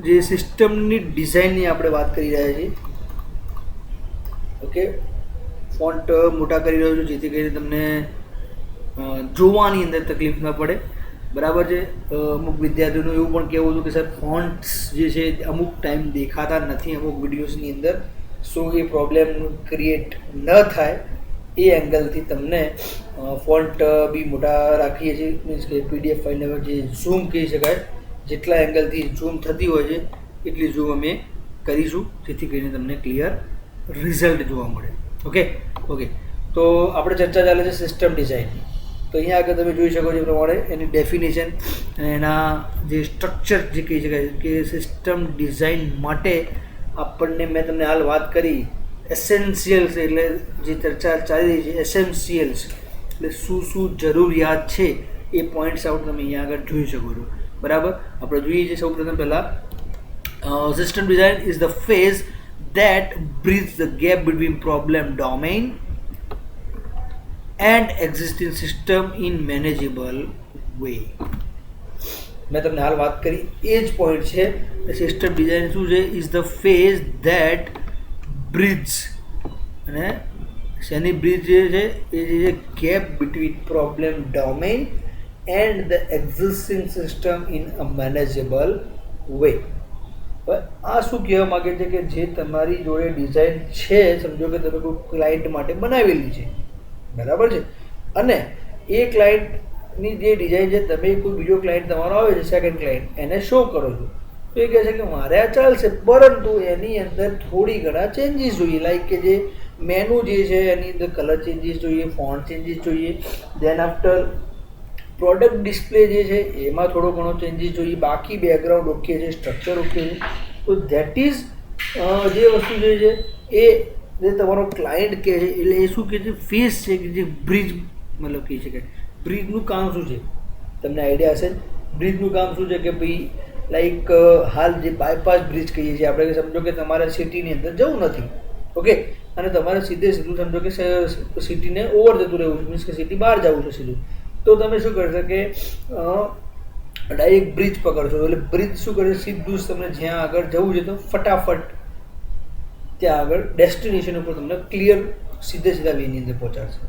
જે સિસ્ટમની ડિઝાઇનની આપણે વાત કરી રહ્યા છીએ. ઓકે, ફોન્ટ મોટા કરી રહ્યો છું જેથી કરીને તમને જોવાની અંદર તકલીફ ન પડે. બરાબર છે. અમુક વિદ્યાર્થીઓનું એવું પણ કહેવું હતું કે સર ફોન્ટ્સ જે છે અમુક ટાઈમ દેખાતા નથી અમુક વિડીયોઝની અંદર, સો એ પ્રોબ્લેમ ક્રિએટ ન થાય એ એંગલથી તમને ફોન્ટ બી મોટા રાખીએ છીએ. મીન્સ કે PDF ફાઇલને જે ઝૂમ કહી શકાય, જેટલા એંગલથી ઝૂમ થતી હોય છે એટલી ઝૂમ અમે કરીશું જેથી કરીને તમને ક્લિયર રિઝલ્ટ જોવા મળે. ઓકે, તો આપણે ચર્ચા ચાલે છે સિસ્ટમ ડિઝાઇનની. તો અહીંયા આગળ તમે જોઈ શકો છો એ પ્રમાણે એની ડેફિનેશન અને એના જે સ્ટ્રક્ચર જે કહી શકાય કે સિસ્ટમ ડિઝાઇન માટે આપણને મેં તમને હાલ વાત કરી એસેન્શિયલ્સ, એટલે જે ચર્ચા ચાલી રહી છે એસેન્શિયલ્સ એટલે શું જરૂરિયાત છે એ પોઈન્ટ્સ આઉટ તમે અહીંયા આગળ જોઈ શકો છો. બરાબર. આપણે જોઈએ છીએ સૌપ્રથમ પહેલાં system design is the phase that bridges the gap between problem domain and existing system in manageable way. મેં તમને હાલ વાત કરી એ જ પોઈન્ટ છે. સિસ્ટમ ડિઝાઇન શું છે? Is the phase that bridge, અને શેની બ્રિજ જે છે એ જે gap between problem domain and the existing system in a manageable way. આ શું કહેવા માગે છે કે જે તમારી જોડે ડિઝાઇન છે, સમજો કે તમે કોઈ ક્લાયન્ટ માટે બનાવેલી છે, બરાબર છે, અને એ ક્લાયન્ટની જે ડિઝાઇન છે તમે કોઈ બીજો ક્લાયન્ટ તમારો આવે છે સેકન્ડ ક્લાયન્ટ, એને શો કરો છો તો એ કહે છે કે મારે આ ચાલશે, પરંતુ એની અંદર થોડી ઘણા ચેન્જીસ જોઈએ. લાઈક કે જે મેનુ જે છે એની અંદર કલર ચેન્જીસ જોઈએ, ફોન્ટ ચેન્જીસ જોઈએ. ધેન આફ્ટર પ્રોડક્ટ ડિસ્પ્લે જે છે એમાં થોડો ઘણો ચેન્જીસ જોઈએ. બાકી બેકગ્રાઉન્ડ ઓકે છે, સ્ટ્રક્ચર ઓકે છે. તો ધેટ ઇઝ જે વસ્તુ જે છે એ જે તમારો ક્લાયન્ટ કહે છે એટલે એ શું કહે છે, ફેસ છે કે જે બ્રિજ મતલબ કહી શકાય. બ્રિજનું કામ શું છે તમને આઈડિયા હશે. બ્રિજનું કામ શું છે કે ભાઈ લાઈક હાલ જે બાયપાસ બ્રિજ કહીએ છીએ આપણે, કે સમજો કે તમારે સિટીની અંદર જવું નથી, ઓકે, અને તમારે સીધું સમજો કે સિટીને ઓવર જતું રહેવું છે, મીન્સ કે સિટી બહાર જવું છે સીધું, તો તમે શું કરશો કે ડાયરેક્ટ બ્રિજ પકડશો. એટલે બ્રિજ શું કરે, સીધું જ તમને જ્યાં આગળ જવું છે તો ફટાફટ ત્યાં આગળ ડેસ્ટિનેશન ઉપર તમને ક્લિયર સીધા વેની અંદર પહોંચાડશે.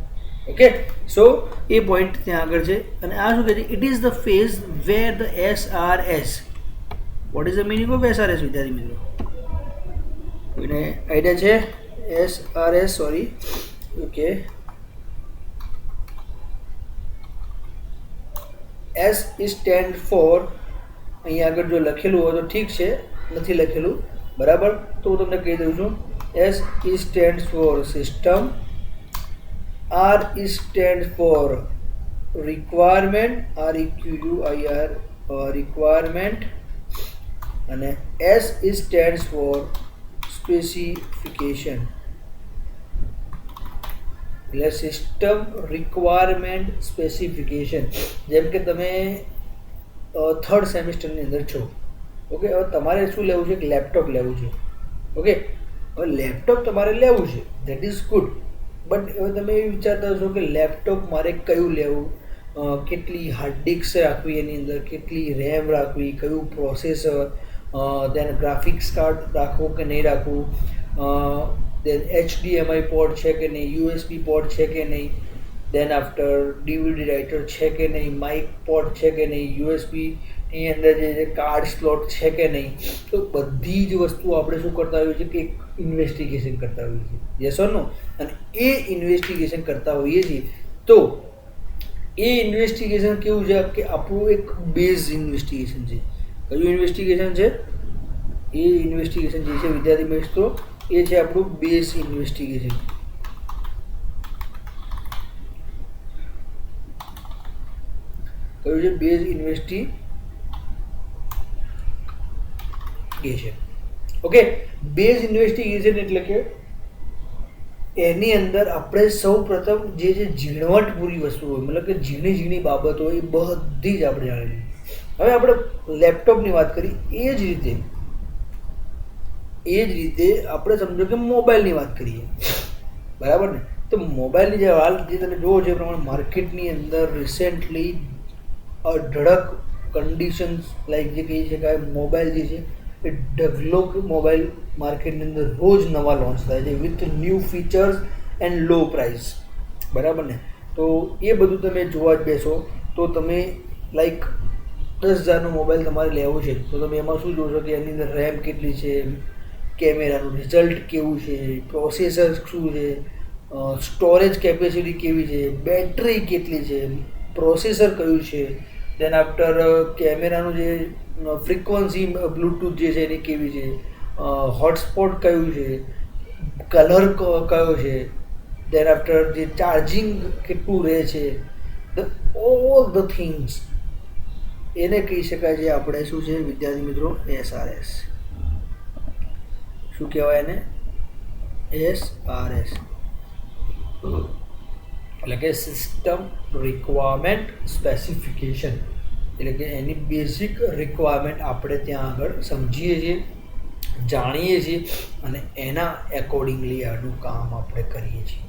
ઓકે, સો એ પોઈન્ટ ત્યાં આગળ છે. અને આ શું કહે છે, it is the phase where the SRS. What is the meaning of SRS વિદ્યાર્થી મિત્રો? કોઈને આઈડિયા છે? SRS, sorry, okay, S stand for, અહીંયા આગળ જો લખેલું હોય તો ઠીક છે, નથી લખેલું બરાબર તો હું તમને કહી દઉં છું. S stand four system, R stand four requirement, REQUIR requirement, અને S સ્ટેન્ડ ફોર સ્પેસિફિકેશન. એટલે સિસ્ટમ રિક્વાયરમેન્ટ સ્પેસિફિકેશન. જેમ કે તમે થર્ડ સેમિસ્ટરની અંદર છો, ઓકે, હવે તમારે શું લેવું છે, એક લેપટોપ લેવું છે, ઓકે. હવે લેપટોપ તમારે લેવું છે, ધેટ ઇઝ ગુડ, બટ હવે તમે એ વિચારતા હશો કે લેપટોપ મારે કયું લેવું, કેટલી હાર્ડ ડિસ્ક રાખવી એની અંદર, કેટલી રેમ રાખવી, કયું પ્રોસેસર, દેન ગ્રાફિક્સ કાર્ડ રાખવું કે નહીં રાખવું, દેન HDMI પોર્ટ છે કે નહીં, USB પોર્ટ છે કે નહીં, દેન આફ્ટર DVD રાઇટર છે કે નહીં, માઇક પોર્ટ છે કે નહીં, USBની અંદર જે કાર્ડ સ્લોટ છે કે નહીં. તો બધી જ વસ્તુ આપણે શું કરતા હોઈએ છીએ કે એક ઇન્વેસ્ટિગેશન કરતા હોઈએ છીએ, યસ ઓર નો. અને એ ઇન્વેસ્ટિગેશન કરતા હોઈએ છીએ તો એ ઇન્વેસ્ટિગેશન કેવું છે કે આપણું એક બેઝ ઇન્વેસ્ટિગેશન છે. કયું ઇન્વેસ્ટિગેશન છે? એ ઇન્વેસ્ટિગેશન જે છે વિદ્યાર્થી મિત્રો એ છે આપણું બેઝ ઇન્વેસ્ટિગેશન. કયું છે? Base investigation. Okay, base investigation એટલે કે એની અંદર આપણે સૌ પ્રથમ જે ઝીણવટપૂરી વસ્તુ હોય, મતલબ કે ઝીણી ઝીણી બાબતો હોય એ બધી જ આપણે જાણી લઈએ. હવે આપણે લેપટોપની વાત કરી, એ જ રીતે આપણે સમજો કે મોબાઈલની વાત કરીએ, બરાબર ને? તો મોબાઈલની જે હાલ જે તમે જોવો છો એ પ્રમાણે માર્કેટની અંદર રિસેન્ટલી અઢળક કન્ડિશન્સ લાઈક જે કહી શકાય મોબાઈલ જે છે એ ડેવલપ મોબાઈલ માર્કેટની અંદર રોજ નવા લોન્ચ થાય છે with new features and low price, બરાબર ને? તો એ બધું તમે જોવા જ બેસો તો તમે લાઈક 10,000નો મોબાઈલ તમારે લેવો છે તો તમે એમાં શું જોશો કે એની અંદર રેમ કેટલી છે, કેમેરાનું રિઝલ્ટ કેવું છે, પ્રોસેસર શું છે, સ્ટોરેજ કેપેસિટી કેવી છે, બેટરી કેટલી છે, પ્રોસેસર કયું છે, દેન આફ્ટર કેમેરાનું જે ફ્રીક્વન્સી બ્લૂટૂથ જે છે એની કેવી છે, હોટસ્પોટ કયું છે, કલર કયો છે, દેન આફ્ટર જે ચાર્જિંગ કેટલું રહે છે, ઓલ ધ થિંગ્સ એને કહી શકાય છે આપણે શું છે વિદ્યાર્થી મિત્રો? SRS. શું કહેવાય એને? SRS એટલે કે સિસ્ટમ રિક્વાયરમેન્ટ સ્પેસિફિકેશન, એટલે કે એની બેઝિક રિક્વાયરમેન્ટ આપણે ત્યાં આગળ સમજીએ છીએ, જાણીએ છીએ અને એના એકોર્ડિંગલી આનું કામ આપણે કરીએ છીએ.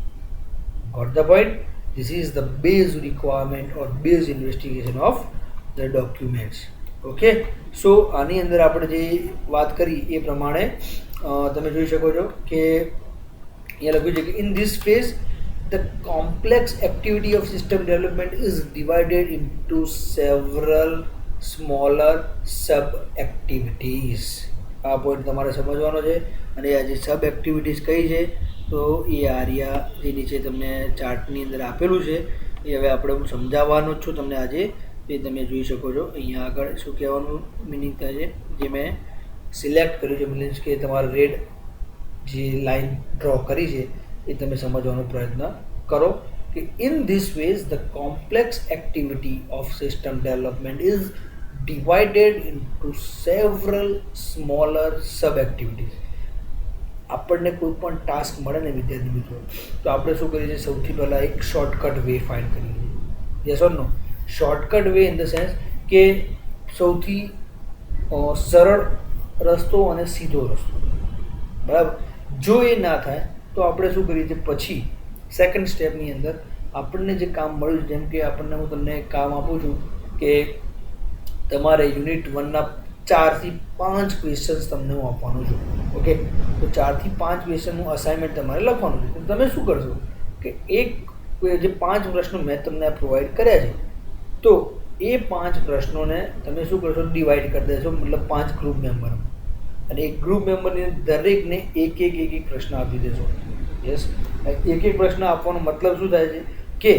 Got the point? This is the base requirement or base investigation of the documents. Okay, so આની અંદર આપણે જે વાત કરી એ પ્રમાણે તમે જોઈ શકો છો કે અહીંયા લખ્યું છે કે in this phase the complex activity of system development is divided into several smaller sub activities. આ પોઈન્ટ તમારે સમજવાનો છે. અને આ જે સબ એક્ટિવિટીઝ કઈ છે તો એ આર્યા જે નીચે તમને ચાર્ટની અંદર આપેલું છે એ હવે આપણે હું સમજાવવાનો જ છું તમને આજે. એ તમે જોઈ શકો છો અહીંયા આગળ શું કહેવાનું મિનિંગ થાય છે જે મેં સિલેક્ટ કર્યું છે, મીન્સ કે તમારે રેડ જે લાઈન ડ્રો કરી છે એ તમે સમજવાનો પ્રયત્ન કરો કે in this ways the complex activity of system development is divided into several smaller sub activities. આપણને કોઈ પણ ટાસ્ક મળે ને વિદ્યાર્થી મિત્રો તો આપણે શું કરીએ છીએ? સૌથી પહેલાં એક શોર્ટકટ વે ફાઇન્ડ કરીએ છીએ. Yes or no? Shortcut way in the sense કે સૌથી સરળ રસ્તો અને સીધો રસ્તો, બરાબર? જો એ ના થાય તો આપણે શું કરીએ છીએ? પછી સેકન્ડ સ્ટેપની અંદર આપણને જે કામ મળ્યું છે, જેમ કે આપણને હું તમને કામ આપું છું કે તમારે યુનિટ 1ના 4 થી 5 ક્વેશ્ચન્સ તમને હું આપવાનું છું. ઓકે, તો 4 થી 5 ક્વેશ્ચનનું અસાઇનમેન્ટ તમારે લખવાનું છે. તો તમે શું કરશો કે જે 5 પ્રશ્નો મેં તમને પ્રોવાઈડ કર્યા છે તો એ 5 પ્રશ્નોને તમે શું કરશો? ડિવાઈડ કરી દેશો, મતલબ 5 ગ્રુપ મેમ્બરમાં, અને એક ગ્રુપ મેમ્બરની દરેકને એક પ્રશ્ન આપી દેશો. યસ, એક પ્રશ્ન આપવાનો મતલબ શું થાય છે કે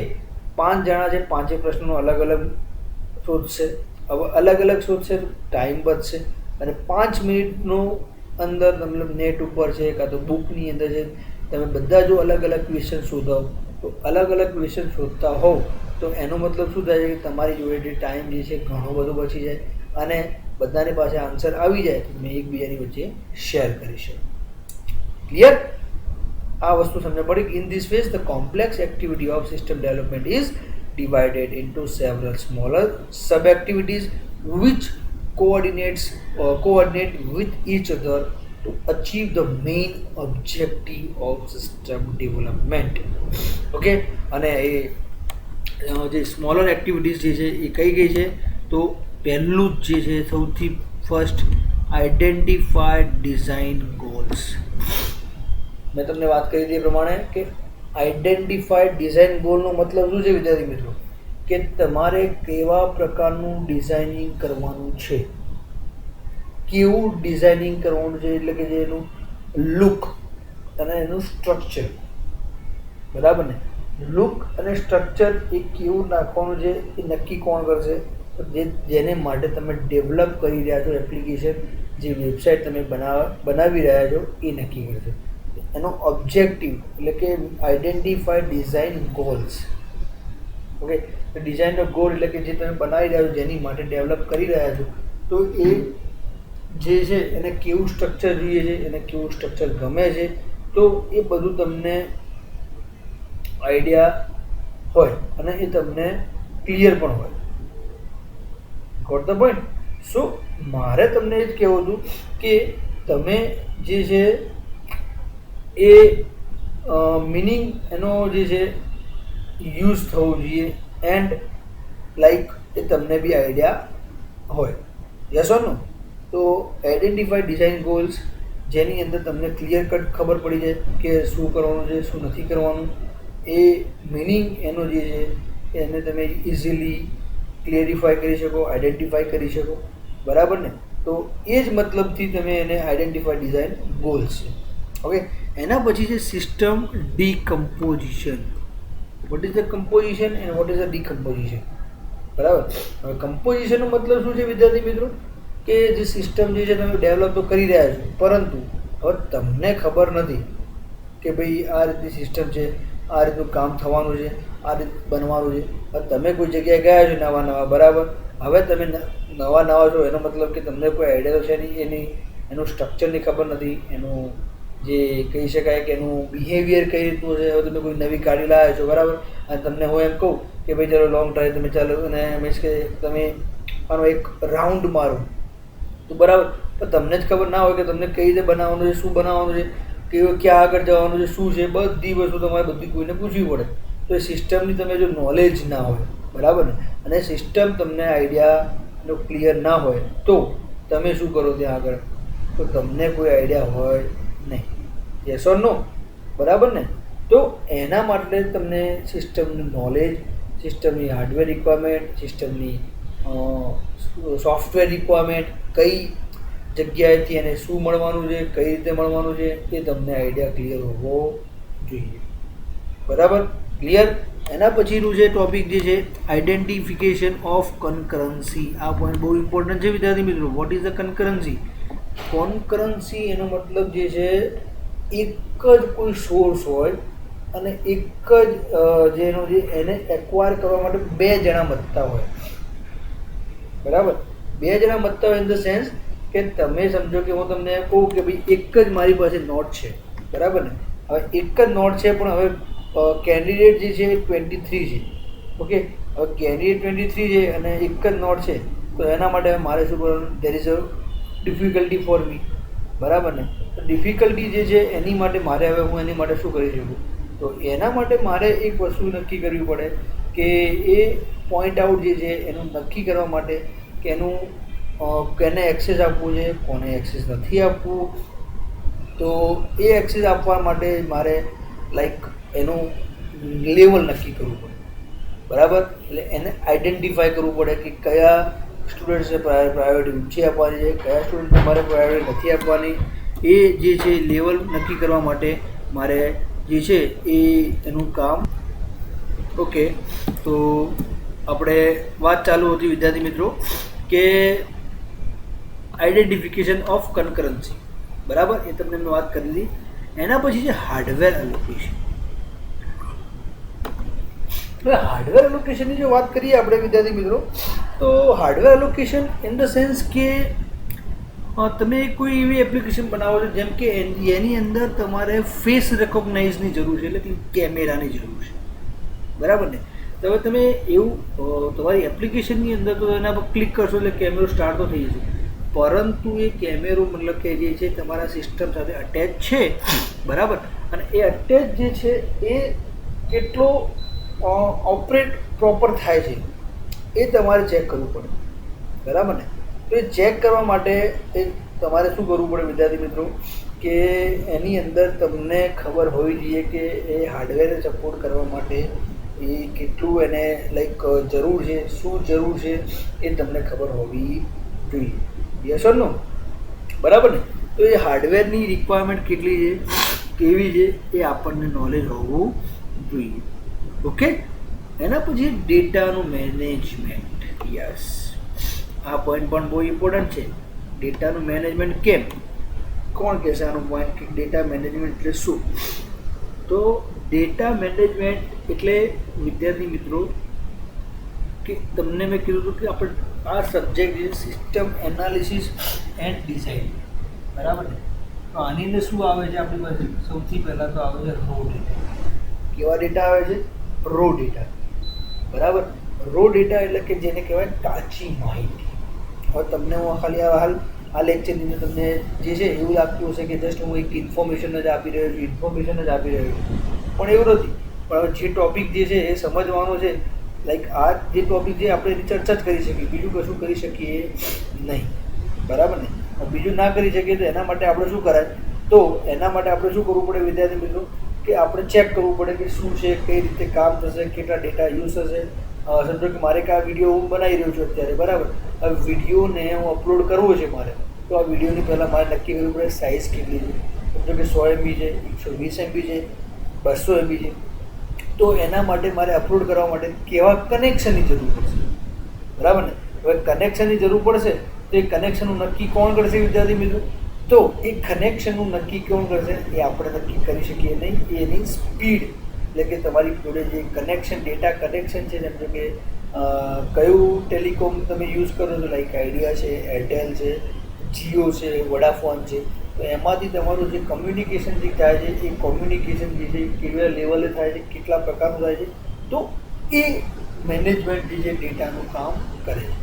5 જણા છે, 5 પ્રશ્નોનો અલગ અલગ શોધશે. હવે અલગ અલગ શોધશે તો ટાઈમ બચશે અને 5 મિનિટનો અંદર મતલબ નેટ ઉપર છે કાં તો બુકની અંદર છે તમે બધા જો અલગ અલગ ક્વેશ્ચન શોધો તો અલગ અલગ ક્વેશ્ચન શોધતા હોવ તો એનો મતલબ શું થાય છે કે તમારી જોડે ટાઈમ જે છે ઘણો બધો બચી જાય અને બધાની પાસે આન્સર આવી જાય તો તમે એકબીજાની વચ્ચે શેર કરી શકો. ક્લિયર? આ વસ્તુ સમજ પડી કે in this phase the complex activity of system development is divided into several smaller sub activities which coordinate with each other to achieve the main objective of system development. Okay, અને એ જે સ્મોલર એક્ટિવિટીઝ જે છે એ કઈ છે તો પહેલું જ જે છે સૌથી ફર્સ્ટ આઈડેન્ટિફાય ડિઝાઇન ગોલ્સ. મેં તમને વાત કરી હતી એ પ્રમાણે કે આઈડેન્ટિફાઈડ ડિઝાઇન ગોલનો મતલબ શું છે વિદ્યાર્થી મિત્રો? કે તમારે કેવા પ્રકારનું ડિઝાઇનિંગ કરવાનું છે, કેવું ડિઝાઇનિંગ કરવાનું છે, એટલે કે જે એનું લુક અને એનું સ્ટ્રક્ચર, બરાબર ને? લુક અને સ્ટ્રક્ચર એ કેવું નાખવાનું છે એ નક્કી કોણ કરશે? જેને માટે તમે ડેવલપ કરી રહ્યા છો એપ્લિકેશન જે વેબસાઇટ તમે બનાવી રહ્યા છો એ નક્કી કરજો. એનો ઓબ્જેક્ટિવ એટલે કે આઈડેન્ટિફાઈ ડિઝાઇન ગોલ્સ. ઓકે, તો ડિઝાઇનનો ગોલ એટલે કે જે તમે બનાવી રહ્યા છો, જેની માટે ડેવલપ કરી રહ્યા છો, તો એ જે છે એને કેવું સ્ટ્રક્ચર જોઈએ છે, એને કેવું સ્ટ્રક્ચર ગમે છે, તો એ બધું તમને આઈડિયા હોય અને એ તમને ક્લિયર પણ હોય. Got the point? સો મારે તમને એ જ કહેવું હતું કે તમે જે છે એ મિનિંગ એનો જે છે યુઝ થવો જોઈએ એન્ડ લાઈક એ તમને બી આઈડિયા હોય. Yes or no? તો આઈડેન્ટિફાઈ ડિઝાઇન ગોલ્સ, જેની અંદર તમને ક્લિયર કટ ખબર પડી જાય કે શું કરવાનું છે, શું નથી કરવાનું. એ મિનિંગ એનો જે છે એને તમે ઇઝીલી ક્લિયરિફાઈ કરી શકો, આઈડેન્ટિફાઈ કરી શકો. બરાબર ને? તો એ જ મતલબથી તમે એને આઈડેન્ટિફાઈ ડિઝાઇન ગોલ્સ છે. ઓકે, એના પછી છે system decomposition. Vote is the composition and what is the decomposition? બરાબર. હવે કમ્પોઝિશનનો મતલબ શું છે વિદ્યાર્થી મિત્રો? કે જે સિસ્ટમ જે છે તમે ડેવલપ તો કરી રહ્યા છો, પરંતુ હવે તમને ખબર નથી કે ભાઈ આ રીતની સિસ્ટમ છે, આ રીતનું કામ થવાનું છે, આ રીત બનવાનું છે. હવે તમે કોઈ જગ્યાએ ગયા છો નવા, બરાબર. હવે તમે નવા છો, એનો મતલબ કે તમને કોઈ આઈડિયા તો છે નહીં, એનું સ્ટ્રક્ચરની ખબર નથી, એનું જે કહી શકાય કે એનું બિહેવિયર કઈ રીતનું છે. હવે તમે કોઈ નવી ગાડી લાવ્યા છો, બરાબર, અને તમને હું એમ કહું કે ભાઈ ચાલો લોંગ ડ્રાઈવ તમે ચાલો, અને મીન્સ કે તમે આનો એક રાઉન્ડ મારો, તો બરાબર, પણ તમને જ ખબર ના હોય કે તમને કઈ રીતે બનાવવાનું છે, શું બનાવવાનું છે, ક્યાં આગળ જવાનું છે, શું છે, બધી વસ્તુ તમારે બધી કોઈને પૂછવી પડે. તો એ સિસ્ટમની તમે જો નોલેજ ના હોય, બરાબર ને, અને સિસ્ટમ તમને આઈડિયાનો ક્લિયર ના હોય, તો તમે શું કરો ત્યાં આગળ? તો તમને કોઈ આઈડિયા હોય નહીં. યસ ઓર નો? બરાબર ને? તો એના માટે તમને સિસ્ટમની નોલેજ, સિસ્ટમની હાર્ડવેર રિક્વાયરમેન્ટ, સિસ્ટમની સોફ્ટવેર રિક્વાયરમેન્ટ, કઈ જગ્યાએથી એને શું મળવાનું છે, કઈ રીતે મળવાનું છે, એ તમને આઈડિયા ક્લિયર હોવો જોઈએ. બરાબર? ક્લિયર? એના પછીનું જે ટોપિક જે છે આઈડેન્ટિફિકેશન ઓફ કન્કરન્સી. આ પોઈન્ટ બહુ ઇમ્પોર્ટન્ટ છે વિદ્યાર્થી મિત્રો. What is the concurrency? Concurrency એનો મતલબ જે છે એક જ કોઈ સોર્સ હોય અને એક જ જેનો જે એને એક્વાયર કરવા માટે બે જણા મતતા હોય. બરાબર? બે જણા મતતા હોય ઇન ધ સેન્સ કે તમે સમજો કે હું તમને કહું કે ભાઈ એક જ મારી પાસે નોટ છે, બરાબર ને? હવે એક જ નોટ છે, પણ હવે કેન્ડિડેટ જે છે 23 છે. ઓકે, હવે કેન્ડિડેટ 23 છે અને એક જ નોટ છે, તો એના માટે મારે શું કરવાનું? There is a difficulty for me. બરાબર ને? તો ડિફિકલ્ટી જે છે એની માટે મારે હવે હું એની માટે શું કરી શકું? તો એના માટે મારે એક વસ્તુ નક્કી કરવી પડે કે એ પોઈન્ટ આઉટ જે છે એનું નક્કી કરવા માટે કે એનું કેને એક્સેસ આપવું છે, કોને એક્સેસ નથી આપવું. તો એ એક્સેસ આપવા માટે મારે લાઈક એનું લેવલ નક્કી કરવું પડે. બરાબર? એટલે એને આઈડેન્ટિફાય કરવું પડે કે કયા સ્ટુડન્ટ્સને પ્રાયોરિટી ઊંચી આપવાની છે, કયા સ્ટુડન્ટને મારે પ્રાયોરિટી નથી આપવાની. એ જે છે લેવલ નક્કી કરવા માટે મારે જે છે એ એનું કામ. ઓકે, તો આપણે વાત ચાલુ હતી વિદ્યાર્થી મિત્રો કે આઈડેન્ટિફિકેશન ઓફ કન્કરન્સી. બરાબર? એ તમને મેં વાત કરી હતી. એના પછી છે હાર્ડવેર એલોકેશન. હવે હાર્ડવેર એલોકેશનની જો વાત કરીએ આપણે વિદ્યાર્થી મિત્રો, તો hardware allocation in the sense કે તમે કોઈ એવી એપ્લિકેશન બનાવો છો જેમ કે એની અંદર તમારે ફેસ રેકોગ્નાઇઝની જરૂર છે, એટલે કે કેમેરાની જરૂર છે. બરાબર ને? તો હવે તમે એવું તમારી એપ્લિકેશનની અંદર તો એના પર ક્લિક કરશો એટલે કેમેરો સ્ટાર્ટ તો થઈ જશે, પરંતુ એ કેમેરો મતલબ કે જે છે તમારા સિસ્ટમ સાથે અટેચ છે. બરાબર? અને એ અટેચ જે છે એ કેટલો ઓપરેટ પ્રોપર થાય છે એ તમારે ચેક કરવું પડે. બરાબર ને? તો એ ચેક કરવા માટે એ તમારે શું કરવું પડે વિદ્યાર્થી મિત્રો કે એની અંદર તમને ખબર હોવી જોઈએ કે એ હાર્ડવેરને સપોર્ટ કરવા માટે એ કેટલું એને લાઈક જરૂર છે, શું જરૂર છે, એ તમને ખબર હોવી જોઈએ. યસ ઓર નો? બરાબર ને? તો એ હાર્ડવેરની રિક્વાયરમેન્ટ કેટલી છે, કેવી છે, એ આપણને નોલેજ હોવું જોઈએ. ઓકે, એના પછી ડેટાનું મેનેજમેન્ટ. યસ, આ પોઈન્ટ પણ બહુ ઇમ્પોર્ટન્ટ છે. ડેટાનું મેનેજમેન્ટ કેમ, કોણ કહેશે આનું પોઈન્ટ કે ડેટા મેનેજમેન્ટ એટલે શું? તો ડેટા મેનેજમેન્ટ એટલે વિદ્યાર્થી મિત્રો કે તમને મેં કીધું હતું કે આપણે આ સબ્જેક્ટ છે સિસ્ટમ એનાલિસિસ એન્ડ ડિઝાઇન, બરાબર ને? તો આની અંદર શું આવે છે આપણી પાસે? સૌથી પહેલાં તો આવે છે રો ડેટા. કેવા ડેટા આવે છે? રો ડેટા, બરાબર. રો ડેટા એટલે કે જેને કહેવાય કાચી માહિતી. હવે તમને હું ખાલી આ લેક્ચરની અંદર તમને જે છે એવું લાગતું હશે કે જસ્ટ હું એક ઇન્ફોર્મેશન જ આપી રહ્યો છું, પણ એવું નથી. પણ હવે જે ટૉપિક જે છે એ સમજવાનો છે, લાઈક આ જે ટૉપિક છે આપણે એની ચર્ચા જ કરી શકીએ, બીજું કશું કરી શકીએ નહીં, બરાબર ને? બીજું ના કરી શકીએ તો એના માટે આપણે શું કરાય? તો એના માટે આપણે શું કરવું પડે વિદ્યાર્થી મિત્રો? કે આપણે ચેક કરવું પડે કે શું છે, કઈ રીતે કામ થશે, કેટલા ડેટા યુઝ થશે. સમજો કે મારે આ વિડીયો હું બનાવી રહ્યો છું અત્યારે, બરાબર. આ વિડીયોને હું અપલોડ કરવો છે મારે, તો આ વિડીયોની પહેલાં મારે નક્કી કરવું પડે સાઇઝ કેટલી છે. સમજો કે 100 MB છે, 120 MB છે, 200 MB છે. તો એના માટે મારે અપલોડ કરવા માટે કેવા કનેક્શનની જરૂર પડશે, બરાબર ને? હવે કનેક્શનની જરૂર પડશે તો એ કનેક્શનનું નક્કી કોણ કરશે વિદ્યાર્થી મિત્રો? તો એ કનેક્શનનું નક્કી કોણ કરશે એ આપણે નક્કી કરી શકીએ નહીં. એની સ્પીડ એટલે કે તમારી જોડે જે કનેક્શન ડેટા કનેક્શન છે, જેમ કે કયું ટેલિકોમ તમે યુઝ કરો છો, લાઈક આઈડિયા છે, એરટેલ છે, જીઓ છે, વોડાફોન છે, તો એમાંથી તમારું જે કમ્યુનિકેશન જે થાય છે એ કોમ્યુનિકેશન જે છે કેવા લેવલે થાય છે, કેટલા પ્રકારનું થાય છે, તો એ મેનેજમેન્ટ જે છે ડેટાનું કામ કરે છે.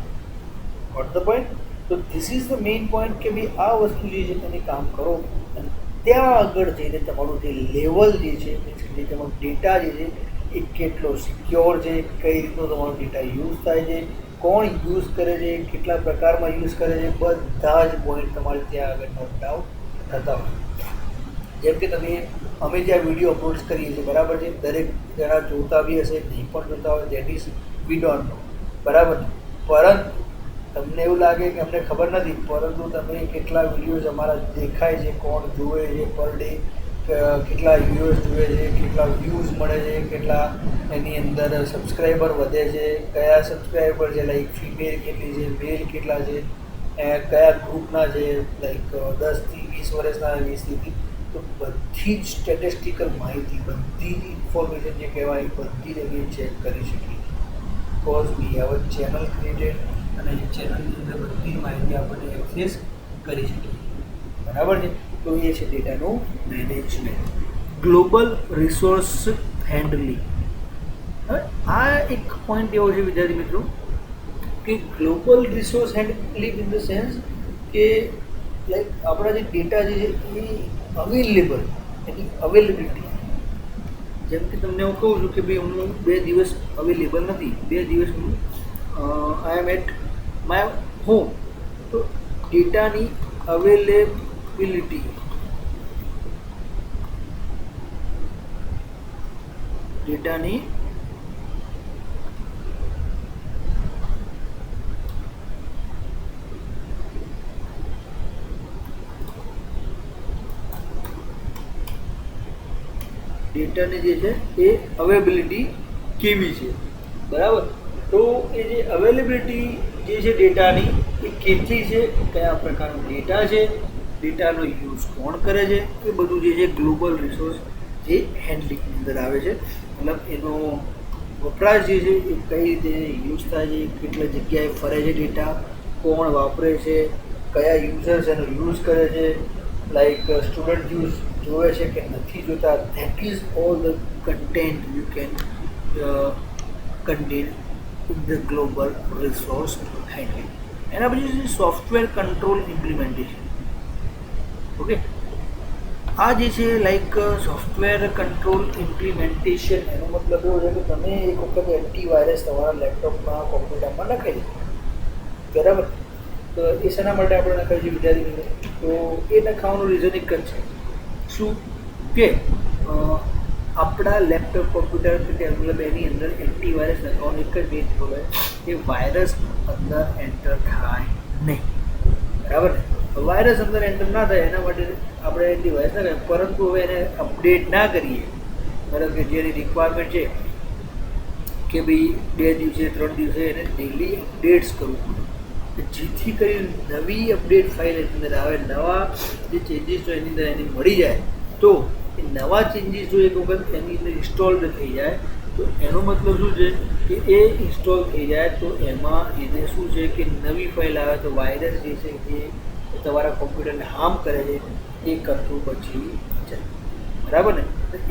What the point? તો this is the main point કે ભાઈ આ વસ્તુ જે છે તમે કામ કરો અને ત્યાં આગળ જઈને તમારું જે લેવલ જે છે, જે તમારો ડેટા જે છે એ કેટલો સિક્યોર છે, કઈ રીતનો તમારો ડેટા યુઝ થાય છે, કોણ યુઝ કરે છે, કેટલા પ્રકારમાં યુઝ કરે છે, બધા જ પોઈન્ટ તમારે ત્યાં આગળ નોટ ડાઉન થતા હોય. જેમ કે અમે જે આ વિડીયો અપલોડ કરીએ છીએ, બરાબર છે, દરેક જણા જોતા બી હશે, નહીં પણ જોતા હોય, that is we don't know, બરાબર. પરંતુ તમને એવું લાગે કે અમને ખબર નથી, પરંતુ તમે કેટલા વિડીયોઝ અમારા દેખાય છે, કોણ જુએ છે પર ડે, કેટલા વિડીયોઝ જુએ છે, કેટલા વ્યૂઝ મળે છે, કેટલા એની અંદર સબસ્ક્રાઈબર વધે છે, કયા સબસ્ક્રાઈબર છે, લાઈક ફિમેલ કેટલી છે, મેલ કેટલા છે, કયા ગ્રુપના છે, લાઈક 10 થી 20 વર્ષના, 20 થી, તો બધી જ સ્ટેટિસ્ટિકલ માહિતી, બધી જ ઇન્ફોર્મેશન જે કહેવાય બધી જ અમે ચેક કરી શકીએ. Because we have a channel created, અને એ ચેનલની અંદર બધી માહિતી આપણને એક્સેસ કરી શકીએ, બરાબર છે. તો એ છે ડેટાનું મેનેજમેન્ટ. Global resource handling. હવે આ એક પોઈન્ટ એવો છે વિદ્યાર્થી મિત્રો કે global resource handling in the sense કે લાઈક આપણા જે ડેટા જે છે એ અવેલેબલ, એની અવેલેબિલિટી. જેમ કે તમને હું કહું છું કે ભાઈ હું 2 દિવસ અવેલેબલ નથી, 2 દિવસ હું આઈ એમ એટ માય હોમ, તો ડેટાની અવેલેબિલિટી, ડેટાની ડેટાની જે છે એ અવેલેબિલિટી કેવી છે, બરાબર. તો એ જે અવેલેબિલિટી જે છે ડેટાની એ કેટલી છે, કયા પ્રકારનો ડેટા છે, ડેટાનો યુઝ કોણ કરે છે, એ બધું જે છે ગ્લોબલ રિસોર્સ જે હેન્ડલિંગની અંદર આવે છે. મતલબ એનો વપરાશ જે છે એ કઈ રીતે યુઝ થાય છે, કેટલી જગ્યાએ ફરે છે ડેટા, કોણ વાપરે છે, કયા યુઝર્સ એનો યુઝ કરે છે, લાઈક સ્ટુડન્ટ યુઝ જોવે છે કે નથી જોતા. That is all the content you can contain in the global resource handling. એના પછી છે સોફ્ટવેર કંટ્રોલ ઇમ્પ્લિમેન્ટેશન. ઓકે, આ જે છે લાઈક સોફ્ટવેર કંટ્રોલ ઇમ્પ્લિમેન્ટેશન, એનો મતલબ એવો છે કે તમે એક વખત એન્ટીવાયરસ તમારા લેપટોપમાં, કોમ્પ્યુટરમાં નખાઈ દો, બરાબર. તો એ શેના માટે આપણે નખાય છે વિદ્યાર્થી મિત્રો? તો એ નખાવાનું રીઝન એક જ છે, શું કે આપણા લેપટોપ, કોમ્પ્યુટર કે મતલબ એની અંદર એન્ટીવાયરસ નખાવાનું એક જ મેઇન હોય કે વાયરસ અંદર એન્ટર થાય નહીં, બરાબર ને? વાયરસ અંદર એન્ટર ના થાય એના માટે આપણે એન્ટીવાયરસ ના કરીએ, પરંતુ હવે એને અપડેટ ના કરીએ, બરાબર, કે જેની રિક્વાયરમેન્ટ છે કે ભાઈ 2 દિવસે 3 દિવસે એને ડેલી અપડેટ્સ કરવું પડે. જેથી કરી નવી અપડેટ ફાઇલ એની અંદર આવે, નવા જે ચેન્જીસ જો એની અંદર એને મળી જાય, તો એ નવા ચેન્જીસ જો એક વખત એની અંદર ઇન્સ્ટોલ્ડ થઈ જાય તો એનો મતલબ શું છે કે એ ઇન્સ્ટોલ થઈ જાય તો એમાં એને શું છે કે નવી ફાઇલ આવે તો વાયરસ જે છે જે તમારા કોમ્પ્યુટરને હાર્મ કરે છે એ કરતું બચી જાય, બરાબર ને?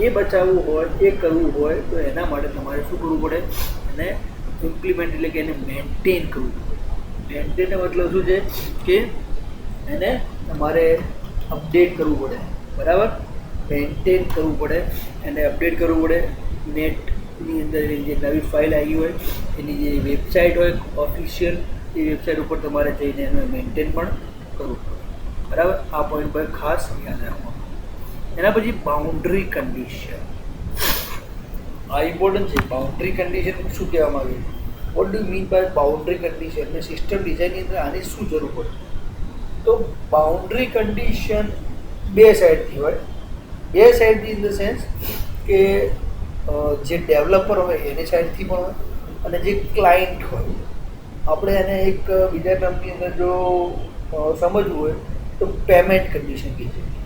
એ બચાવવું હોય, એ કરવું હોય તો એના માટે તમારે શું કરવું પડે? એને ઇમ્પ્લિમેન્ટ એટલે કે એને મેન્ટેન કરવું પડે. મેન્ટેનનો મતલબ શું છે કે એને તમારે અપડેટ કરવું પડે, બરાબર? મેન્ટેન કરવું પડે, એને અપડેટ કરવું પડે. નેટની અંદર જે નવી ફાઇલ આવી હોય એની જે વેબસાઇટ હોય ઓફિશિયલ, એ વેબસાઇટ ઉપર તમારે જઈને એને મેન્ટેન પણ કરવું પડે, બરાબર? આ પોઈન્ટ પર ખાસ યાદ રાખવાનું. એના પછી બાઉન્ડ્રી કન્ડિશન, આ ઇમ્પોર્ટન્ટ છે. બાઉન્ડ્રી કન્ડિશન શું કહેવામાં આવે? What do mean by boundary condition? ને સિસ્ટમ ડિઝાઇનની અંદર આની શું જરૂર પડે? તો બાઉન્ડ્રી કન્ડિશન બે સાઈડથી હોય. બે સાઈડથી ઇન ધ સેન્સ કે જે ડેવલપર હોય એની સાઈડથી પણ હોય અને જે ક્લાયન્ટ હોય. આપણે એને એક બીજા ટર્મની અંદર જો સમજવું હોય તો પેમેન્ટ કન્ડિશન કહી શકીએ,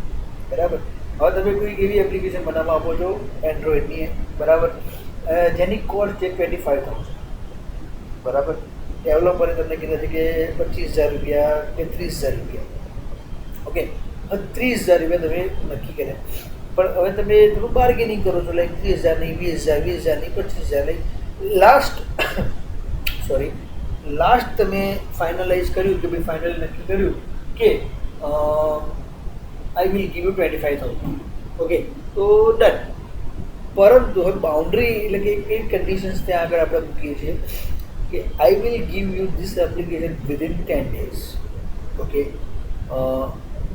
બરાબર? હવે તમે કોઈ એવી એપ્લિકેશન બનાવવા આપો છો એન્ડ્રોઈડની, બરાબર, જેની કોસ્ટ છે 25,000, બરાબર? ડેવલપરે તમને કીધા છે કે 25,000 રૂપિયા કે 30,000 રૂપિયા, ઓકે? 30,000 રૂપિયા તમે નક્કી કર્યા, પણ હવે તમે થોડું બાર્ગેનિંગ કરો છો, લાઈક 30,000 નહીં, 20,000, 20,000 નહીં, 25,000 નહીં. લાસ્ટ તમે ફાઇનલાઇઝ કર્યું કે ભાઈ ફાઇનલી નક્કી કર્યું કે I will give you 25,000, okay? તો ડન. પરંતુ હવે બાઉન્ડ્રી એટલે કે કઈ કન્ડિશન્સ ત્યાં આગળ આપણે મૂકીએ છીએ કે I will give you this application within 10 days, okay?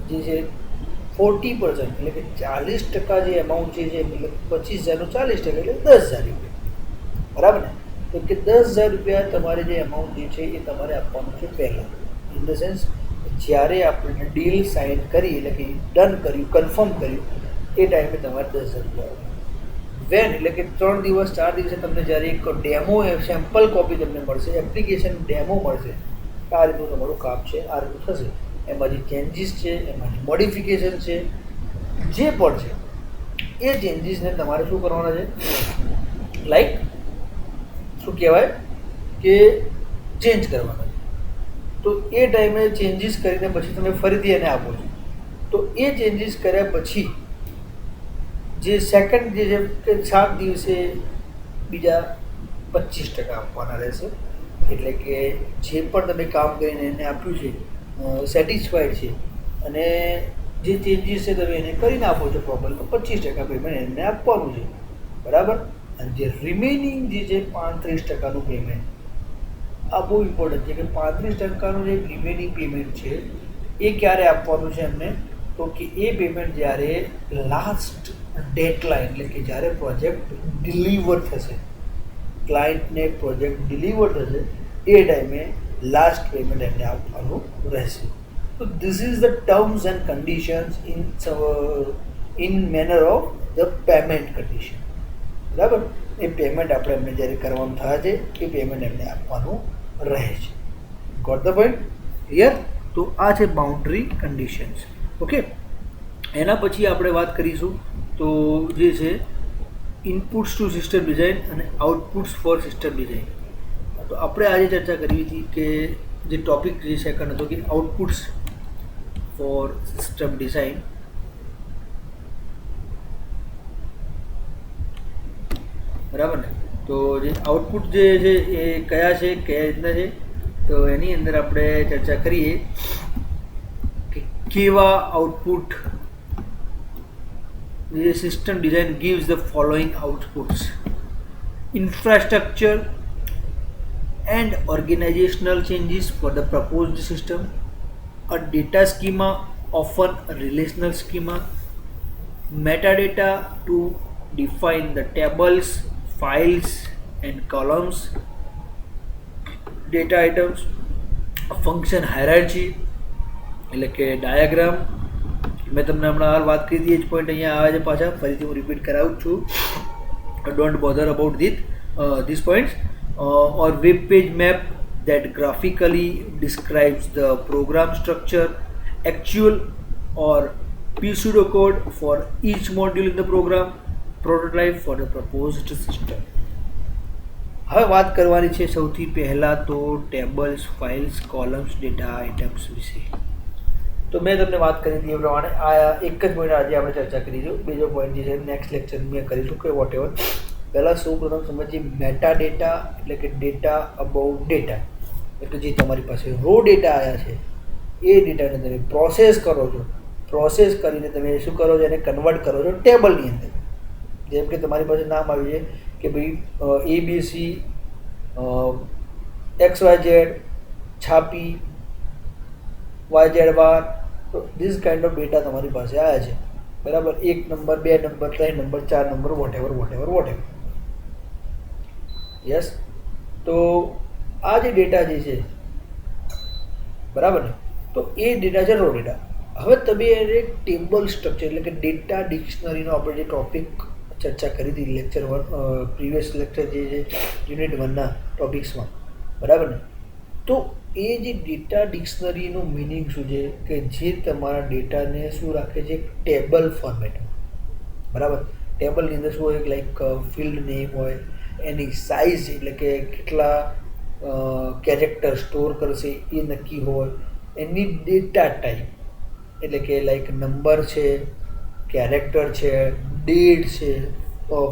જે છે 40% એટલે કે 40% જે એમાઉન્ટ છે, જે મતલબ 25,000નું 40% એટલે 10,000 રૂપિયા, બરાબર ને? તો કે 10,000 રૂપિયા તમારે જે એમાઉન્ટ જે છે એ તમારે આપવાનું છે પહેલાં, ઇન ધ સેન્સ જ્યારે આપણે ડીલ સાઇન કરી એટલે કે ડન કર્યું, કન્ફર્મ કર્યું, એ ટાઈમે તમારે 10,000 રૂપિયા આવે. વેન એટલે કે 3 દિવસ 4 દિવસે તમને જ્યારે એક ડેમો સેમ્પલ કોપી તમને મળશે, એપ્લિકેશન ડેમો મળશે, આ રીતનું તમારું કામ છે, આ રીતનું થશે. એમાં જે ચેન્જીસ છે, એમાં જે મોડિફિકેશન છે, જે પણ છે એ ચેન્જીસને તમારે શું કરવાના છે? લાઈક શું કહેવાય કે ચેન્જ કરવાના છે. તો એ ટાઈમે ચેન્જીસ કરીને પછી તમે ફરીથી એને આપો છો. તો એ ચેન્જીસ કર્યા પછી જે સેકન્ડ જે છે કે 7 દિવસે બીજા 25% આપવાના રહેશે. એટલે કે જે પણ તમે કામ કરીને એને આપ્યું છે, સેટિસ્ફાઈડ છે અને જે ચેન્જીસ છે તમે એને કરીને આપો છો પ્રોપર, તો 25% પેમેન્ટ એમને આપવાનું છે, બરાબર? અને જે રિમેનિંગ જે છે 35%નું પેમેન્ટ, આ બહુ ઇમ્પોર્ટન્ટ છે કે 35%નું જે રિમેનિંગ પેમેન્ટ છે એ ક્યારે આપવાનું છે એમને? તો કે એ પેમેન્ટ જ્યારે લાસ્ટ ડેડલાઇન એટલે કે જ્યારે પ્રોજેક્ટ ડિલિવર થશે, ક્લાયન્ટને પ્રોજેક્ટ ડિલિવર થશે એ ટાઈમે લાસ્ટ પેમેન્ટ એમને આપવાનું રહેશે. તો this is the terms and conditions in manner of the payment condition, બરાબર? એ પેમેન્ટ આપણે એમને જ્યારે કરવાનું થાય છે એ પેમેન્ટ એમને આપવાનું રહે છે. Got the point? ક્લિયર? તો આ છે બાઉન્ડ્રી કન્ડિશન્સ, ઓકે? એના પછી આપણે વાત કરીશું તો જે છે ઇનપુટ્સ ટુ સિસ્ટમ ડિઝાઇન અને આઉટપુટ્સ ફોર સિસ્ટમ ડિઝાઇન. તો આપણે આજે ચર્ચા કરી હતી કે જે ટોપિક જે સેકન્ડ હતો કે આઉટપુટ્સ ફોર સિસ્ટમ ડિઝાઇન. બરાબર ને? તો જે આઉટપુટ જે છે એ કયા છે, કયા રીતના છે, તો એની અંદર આપણે ચર્ચા કરીએ કે કેવા output the system design gives the following outputs: infrastructure and organizational changes for the proposed system, a data schema, often a relational schema, metadata to define the tables, files and columns, data items, a function hierarchy એટલે કે ડાયાગ્રામ. મેં તમને હમણાં હાલ વાત કરી હતી, એ જ પોઈન્ટ અહીંયા આવે છે પાછા, ફરીથી હું રિપીટ કરાવું છું. Don't bother about this points. Or web page map that graphically describes the program structure, actual or pseudocode for each module in the program, prototype for the proposed system. હવે વાત કરવાની છે સૌથી પહેલાં તો tables, files, columns, data items વિશે. તો મેં તમને વાત કરી હતી એ પ્રમાણે આ એક જ પોઈન્ટ આજે આપણે ચર્ચા કરીશું. બીજો પોઈન્ટ જે છે નેક્સ્ટ લેક્ચર મેં કરીશું કે વોટ એવર. પહેલાં સૌ પ્રથમ સમજીએ મેટા ડેટા એટલે કે ડેટા અબાઉટ ડેટા. એટલે જે તમારી પાસે રો ડેટા આવ્યા છે એ ડેટાને તમે પ્રોસેસ કરો છો. પ્રોસેસ કરીને તમે શું કરો છો, એને કન્વર્ટ કરો છો ટેબલની અંદર. જેમ કે તમારી પાસે નામ આવ્યું છે કે ભાઈ ABC XYZ છાપી YZ વાર. તો ધીસ કાઇન્ડ ઓફ ડેટા તમારી પાસે આવ્યા છે, બરાબર. 1 number, 2 number, 3 number, 4 number, whatever. Yes. તો આ જે ડેટા જે છે, બરાબર ને, તો એ ડેટા છે રો ડેટા. હવે તમે એને ટેબલ સ્ટ્રક્ચર એટલે કે ડેટા ડિક્શનરીનો આપણે જે ટોપિક ચર્ચા કરી હતી લેક્ચર 1, પ્રીવિયસ લેક્ચર જે છે યુનિટ 1ના ટોપિક્સમાં, બરાબર ને. તો એ જે ડેટા ડિક્શનરીનું મિનિંગ શું છે કે જે તમારા ડેટાને શું રાખે છે, ટેબલ ફોર્મેટમાં, બરાબર. ટેબલની અંદર શું હોય, લાઈક ફિલ્ડ નેમ હોય, એની સાઇઝ એટલે કે કેટલા કેરેક્ટર સ્ટોર કરશે એ નક્કી હોય, એની ડેટા ટાઈપ એટલે કે લાઈક નંબર છે, કેરેક્ટર છે, ડેટ છે,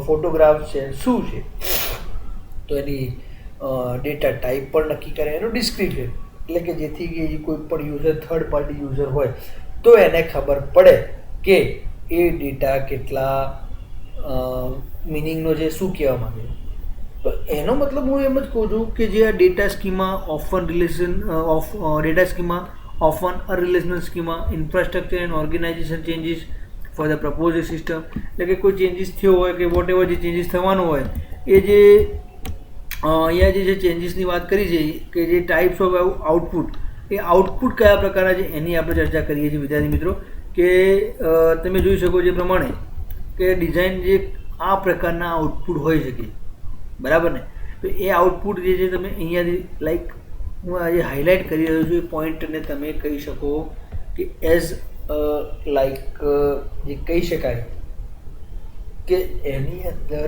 ફોટોગ્રાફ છે, શું છે, તો એની ડેટા ટાઈપ પણ નક્કી કરે. એનું ડિસ્ક્રિપ્શન એટલે કે જેથી કે કોઈ પણ યુઝર, થર્ડ પાર્ટી યુઝર હોય તો એને ખબર પડે કે એ ડેટા કેટલા મિનિંગનો છે, શું કહેવા માંગે છે. તો એનો મતલબ હું એમ જ કહું છું કે જે આ data schema of an a relational schema, infrastructure and organisation changes for the propose system, એટલે કે કોઈ ચેન્જીસ થયો હોય કે વોટ એવર જે ચેન્જીસ થવાનું હોય એ જે અહીંયા જે ચેન્જીસની વાત કરી છે કે જે types of output, A output કયા પ્રકારના છે એની આપણે ચર્ચા કરીએ છીએ વિદ્યાર્થી મિત્રો. કે તમે જોઈ શકો છો એ પ્રમાણે કે ડિઝાઇન જે આ પ્રકારના આઉટપુટ હોઈ શકે, બરાબર ને. તો એ આઉટપુટ જે છે તમે અહીંયાથી લાઈક હું આજે હાઇલાઇટ કરી રહ્યો છું એ પોઈન્ટને તમે કહી શકો કે એઝ લાઈક જે કહી શકાય કે એની અંદર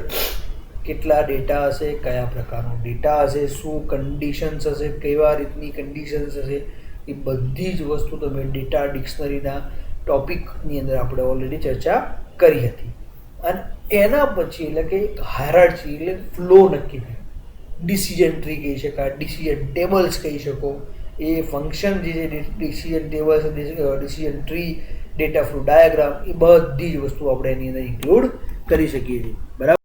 કેટલા ડેટા હશે, કયા પ્રકારનો ડેટા હશે, શું કન્ડિશન્સ હશે, કેવા રીતની કન્ડિશન્સ હશે, એ બધી જ વસ્તુ તમે ડેટા ડિક્શનરીના ટોપિકની અંદર આપણે ઓલરેડી ચર્ચા કરી હતી. અને એના પછી એટલે કે એક હાયરાર્ચી એટલે ફ્લો નક્કી થાય. ડિસિઝન ટ્રી કહી શકાય, ડિસિઝન ટેબલ્સ કહી શકો, એ ફંક્શન જે છે decision tables, decision tree, data flow diagram, એ બધી જ વસ્તુ આપણે એની અંદર ઇન્ક્લુડ કરી શકીએ છીએ, બરાબર.